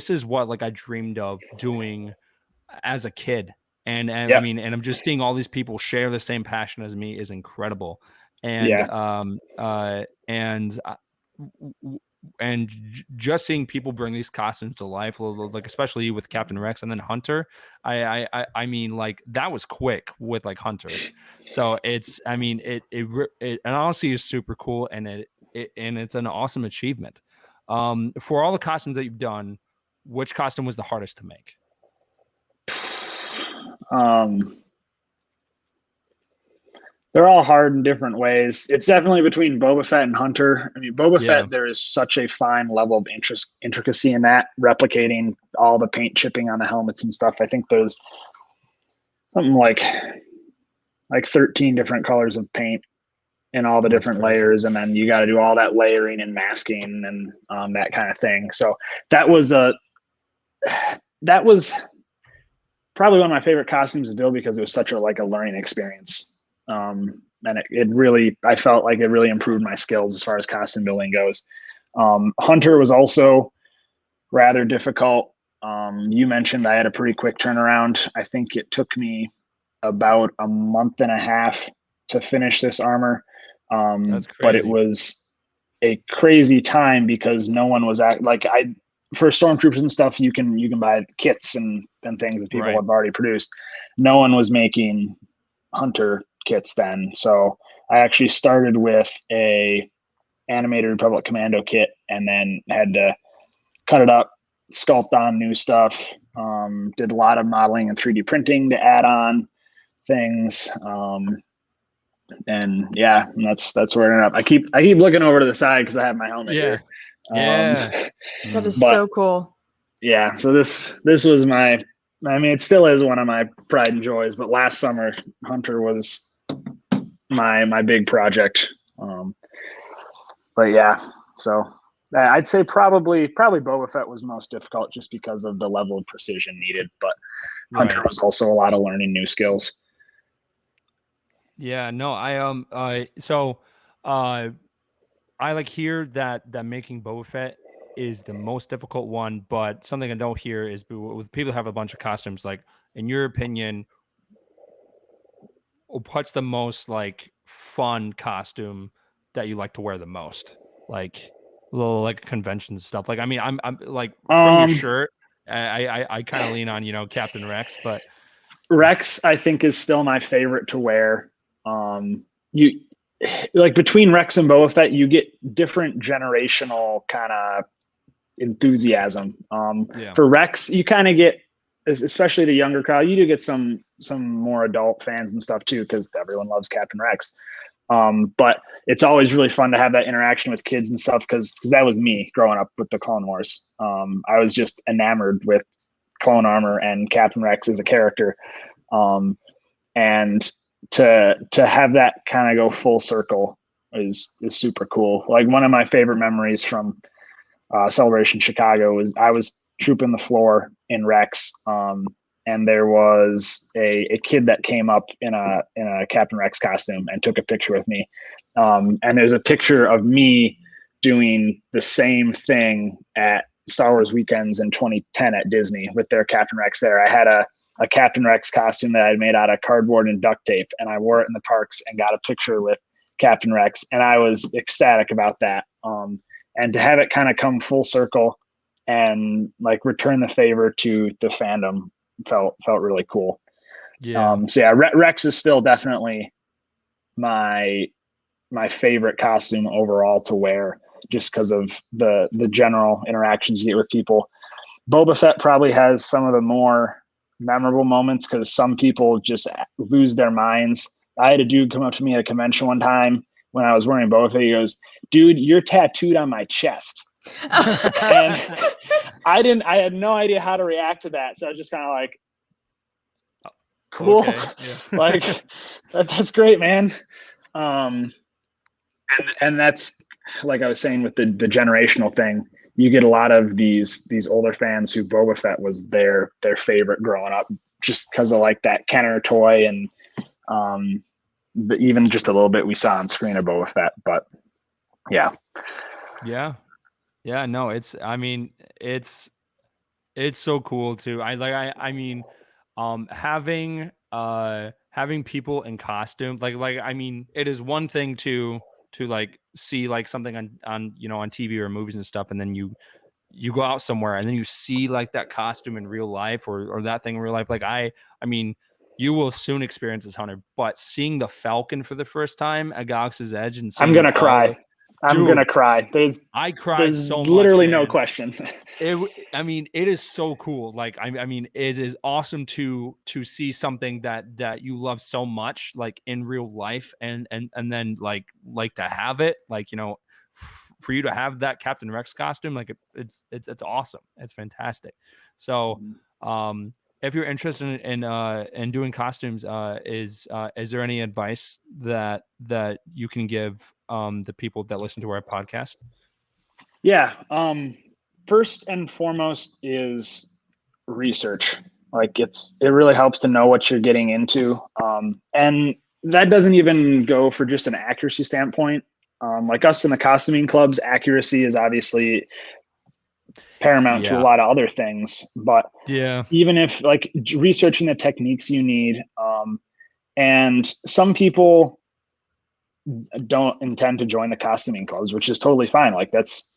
is what like I dreamed of doing as a kid. And I mean, and I'm just seeing all these people share the same passion as me is incredible. And just seeing people bring these costumes to life, like especially with Captain Rex and then Hunter, I mean, like that was quick with like Hunter. So it's, I mean, it honestly is super cool, and it's an awesome achievement. For all the costumes that you've done, which costume was the hardest to make? They're all hard in different ways. It's definitely between Boba Fett and Hunter. I mean, Boba Fett, there is such a fine level of intricacy in that, replicating all the paint chipping on the helmets and stuff. I think there's something like 13 different colors of paint in all the different layers, and then you got to do all that layering and masking and that kind of thing. So that was probably one of my favorite costumes to build because it was such a learning experience. And it really, I felt like it really improved my skills as far as costume building goes. Hunter was also rather difficult. You mentioned I had a pretty quick turnaround. I think it took me about a month and a half to finish this armor. That's crazy. But it was a crazy time because no one was for stormtroopers and stuff, you can buy kits and things that people have already produced. No one was making Hunter kits then. So I actually started with a animated Republic Commando kit and then had to cut it up, sculpt on new stuff, did a lot of modeling and 3D printing to add on things. And that's where it ended up. I keep looking over to the side because I have my helmet here. That is so cool. Yeah. So this was it still is one of my pride and joys, but last summer Hunter was my big project. But yeah, so I'd say probably Boba Fett was most difficult just because of the level of precision needed, but Hunter was also a lot of learning new skills. Yeah, no, I like hear that making Boba Fett is the most difficult one, but something I don't hear is with people have a bunch of costumes, like in your opinion, what's the most like fun costume that you like to wear the most? Like little like convention stuff. Like I mean, I'm like from your shirt, I kind of lean on Captain Rex, but Rex I think is still my favorite to wear. You like between Rex and Boba Fett, you get different generational kind of enthusiasm. For Rex, you kind of get, especially the younger crowd, you do get some more adult fans and stuff too, because everyone loves Captain Rex. But it's always really fun to have that interaction with kids and stuff because that was me growing up with the Clone Wars. I was just enamored with clone armor and Captain Rex as a character. And to have that kind of go full circle is super cool. Like one of my favorite memories from Celebration Chicago was I was trooping the floor in Rex, and there was a kid that came up in a Captain Rex costume and took a picture with me. And there's a picture of me doing the same thing at Star Wars Weekends in 2010 at Disney with their Captain Rex there. I had a Captain Rex costume that I had made out of cardboard and duct tape, and I wore it in the parks and got a picture with Captain Rex, and I was ecstatic about that. And to have it kind of come full circle and like return the favor to the fandom felt really cool. Yeah. So yeah, Rex is still definitely my favorite costume overall to wear, just because of the general interactions you get with people. Boba Fett probably has some of the more memorable moments because some people just lose their minds. I had a dude come up to me at a convention one time when I was wearing Boba Fett. He goes, "Dude, you're tattooed on my chest." I had no idea how to react to that. So I was just kind of like, cool. Okay, yeah. Like that's great, man. And that's like I was saying with the generational thing, you get a lot of these older fans who Boba Fett was their favorite growing up, just because of like that Kenner toy and even just a little bit we saw on screen of Boba Fett. But yeah. No, it's so cool too. Having people in costume, it is one thing to like see like something on on TV or movies and stuff, and then you go out somewhere and then you see like that costume in real life or that thing in real life. Like you will soon experience this, Hunter, but seeing the Falcon for the first time at Galaxy's Edge and seeing I'm gonna cry. I'm gonna cry. I cried so much. Literally no question. It is so cool. Like it is awesome to see something that you love so much, like in real life, and then like to have it, like for you to have that Captain Rex costume, like it's awesome. It's fantastic. So, if you're interested in doing costumes, is there any advice that you can give the people that listen to our podcast? Yeah. First and foremost is research. Like it really helps to know what you're getting into. And that doesn't even go for just an accuracy standpoint. Like us in the costuming clubs, accuracy is obviously paramount to a lot of other things. But even if like researching the techniques you need, and some people don't intend to join the costuming clubs, which is totally fine. Like that's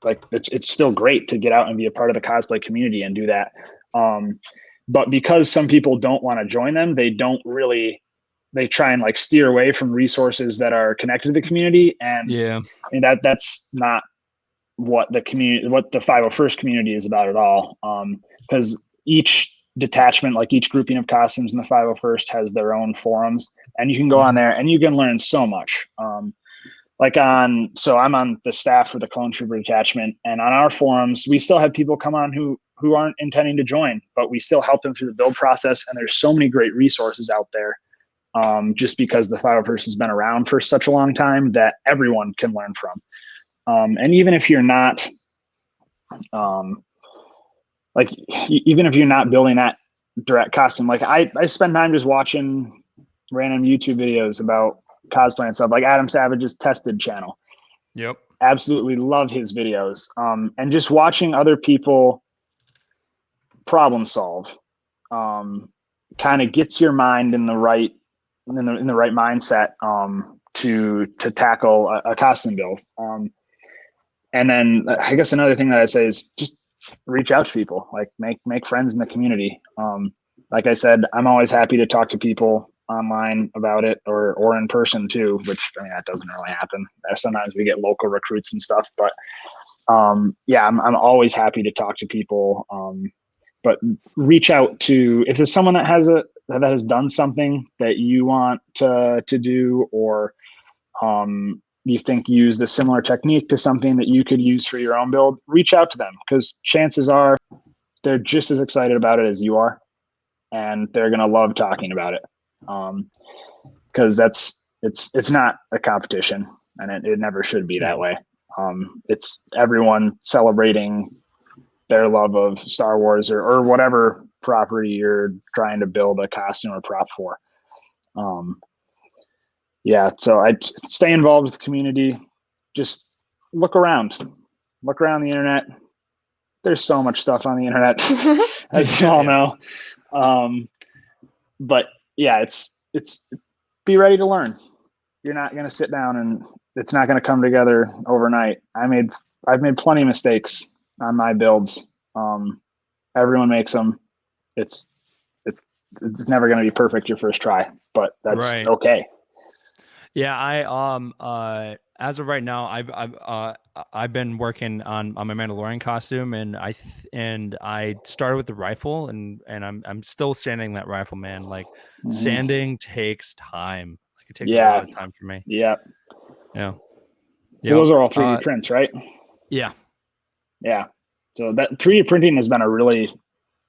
like it's still great to get out and be a part of the cosplay community and do that. But because some people don't want to join them, they try and like steer away from resources that are connected to the community. And I mean, that's not what the 501st community is about at all. Because each detachment, like each grouping of costumes in the 501st has their own forums, and you can go on there and you can learn so much. So I'm on the staff for the Clone Trooper detachment, and on our forums, we still have people come on who aren't intending to join, but we still help them through the build process. And there's so many great resources out there, just because the 501st has been around for such a long time that everyone can learn from. And even if you're not, even if you're not building that direct costume, like I spend time just watching random YouTube videos about cosplay and stuff, like Adam Savage's Tested channel. Yep. Absolutely love his videos. And just watching other people problem solve, kind of gets your mind in the right mindset, to tackle a costume build. And then I guess another thing that I say is just reach out to people, like make friends in the community. Like I said, I'm always happy to talk to people online about it or in person too, which I mean, that doesn't really happen. Sometimes we get local recruits and stuff, but I'm always happy to talk to people. But reach out to, if there's someone that has done something that you want to do, or you think used a similar technique to something that you could use for your own build, reach out to them, because chances are they're just as excited about it as you are, and they're going to love talking about it. Because it's not a competition, and it never should be that way. It's everyone celebrating their love of Star Wars or whatever property you're trying to build a costume or prop for. So I stay involved with the community. Just look around the internet. There's so much stuff on the internet, as you all know. But yeah, it's be ready to learn. You're not going to sit down and it's not going to come together overnight. I've made plenty of mistakes on my builds. Everyone makes them. It's never going to be perfect your first try, but that's okay. Yeah, I as of right now, I've been working on my Mandalorian costume, and I started with the rifle, and I'm still sanding that rifle, man. Like sanding takes time. Like it takes a lot of time for me. Yeah. Yeah. Those are all 3D prints, right? Yeah. Yeah. So that 3D printing has been a really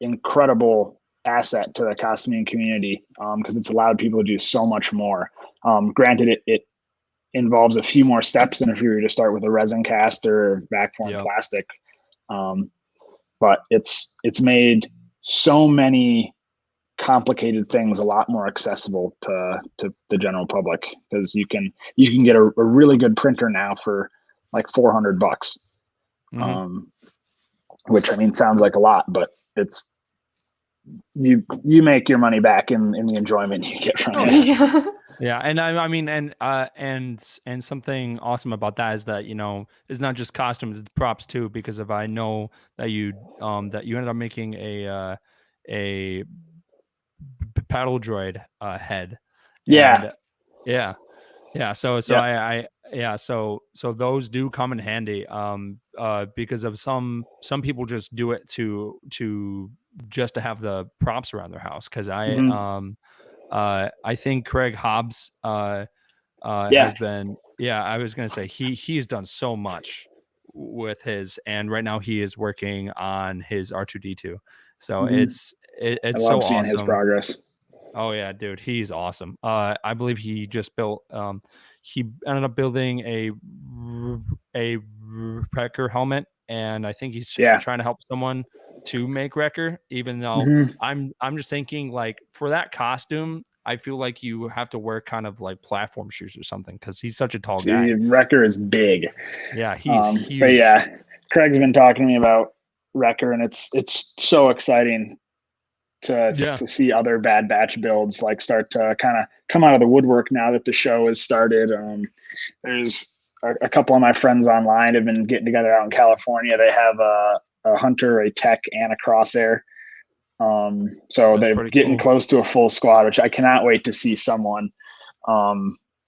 incredible asset to the costuming community because it's allowed people to do so much more. Granted, it involves a few more steps than if you were to start with a resin cast or backform plastic. But it's made so many complicated things a lot more accessible to the general public because you can get a really good printer now for like $400, which I mean sounds like a lot, but it's you make your money back in the enjoyment you get from it. Yeah, and I mean, and something awesome about that is that it's not just costumes, it's props too. Because if I know that you ended up making a paddle droid head, Yeah. So those do come in handy because of some people just do it to just to have the props around their house because I think Craig Hobbs has been I was gonna say he's done so much with his, and right now he is working on his R2D2, so it's I love so seeing awesome. his progress. Oh yeah, dude, he's awesome. I believe he just built he ended up building a Wrecker helmet, and I think he's trying to help someone to make Wrecker, even though I'm just thinking like for that costume, I feel like you have to wear kind of like platform shoes or something because he's such a tall guy. Wrecker is big. Yeah, he's huge. But yeah, Craig's been talking to me about Wrecker, and it's so exciting to see other Bad Batch builds like start to kind of come out of the woodwork now that the show has started. There's a couple of my friends online have been getting together out in California. They have a hunter, a tech, and a crosshair. So That's they're getting close to a full squad, which I cannot wait to see someone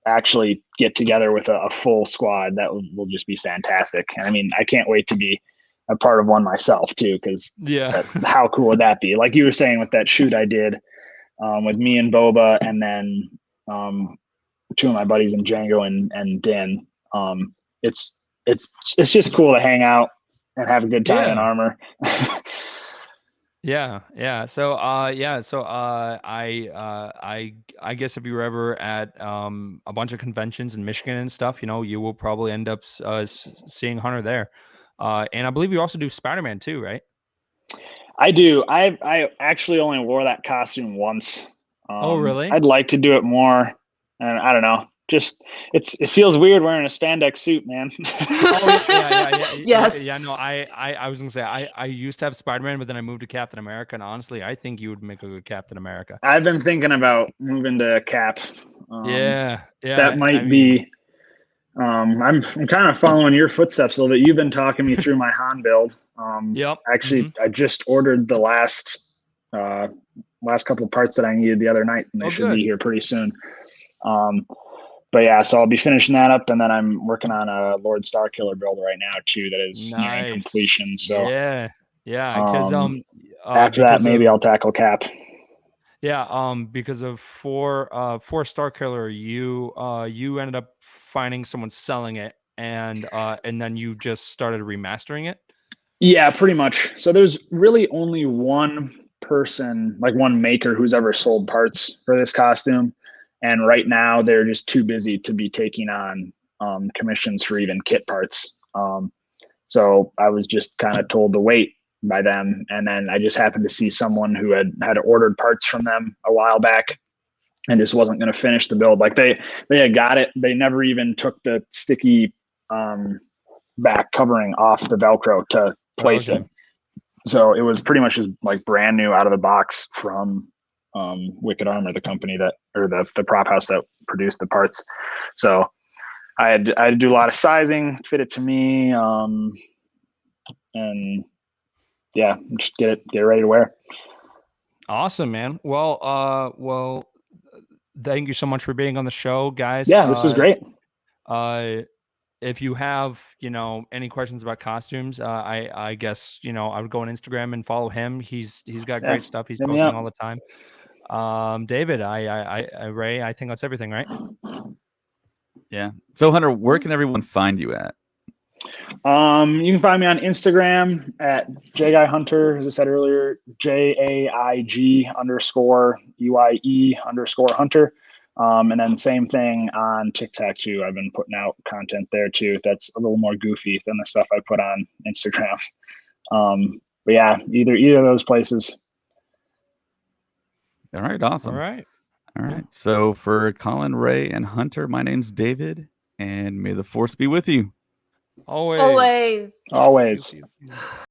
actually get together with a full squad. That will just be fantastic. And I mean, I can't wait to be a part of one myself too, because how cool would that be? Like you were saying with that shoot I did with me and Boba, and then two of my buddies in Django and Din. It's just cool to hang out and have a good time in armor. So I guess if you were ever at a bunch of conventions in Michigan and stuff, you will probably end up seeing Hunter there. And I believe you also do Spider-Man too, right? I do. I actually only wore that costume once. Oh, really? I'd like to do it more, and I don't know. Just it feels weird wearing a spandex suit, man. Yes. Yeah. No, I was gonna say I used to have Spider-Man, but then I moved to Captain America, and honestly, I think you would make a good Captain America. I've been thinking about moving to Cap. That might be. I'm kind of following your footsteps a little bit. You've been talking me through my Han build. Actually, I just ordered the last couple of parts that I needed the other night, and they should be here pretty soon. But yeah, so I'll be finishing that up, and then I'm working on a Lord Starkiller build right now too that is nearing completion. So because after that, maybe I'll tackle Cap. Yeah, because of for Starkiller, you ended up finding someone selling it, and then you just started remastering it. Yeah, pretty much. So there's really only one person, like one maker, who's ever sold parts for this costume, and right now they're just too busy to be taking on commissions for even kit parts. So I was just kind of told to wait by them, and then I just happened to see someone who had ordered parts from them a while back and just wasn't going to finish the build. Like they had got it, they never even took the sticky back covering off the Velcro to place it. So it was pretty much just like brand new out of the box from Wicked Armor, the company that, or the prop house that produced the parts. So I had to do a lot of sizing, fit it to me, and yeah, just get it ready to wear. Awesome, man. Well, thank you so much for being on the show, guys. Yeah, this was great. If you have, any questions about costumes, I guess, I would go on Instagram and follow him. He's got great stuff. He's posting all the time. David, Ray, I think that's everything, right? Yeah. So Hunter, where can everyone find you at? You can find me on Instagram at JGuyHunter, as I said earlier, JAIG_EYE_Hunter. And then same thing on TikTok too. I've been putting out content there too. That's a little more goofy than the stuff I put on Instagram. But yeah, either of those places. All right, awesome. All right. All right. So for Colin, Ray, and Hunter, my name's David, and may the force be with you. Always. Always. Always.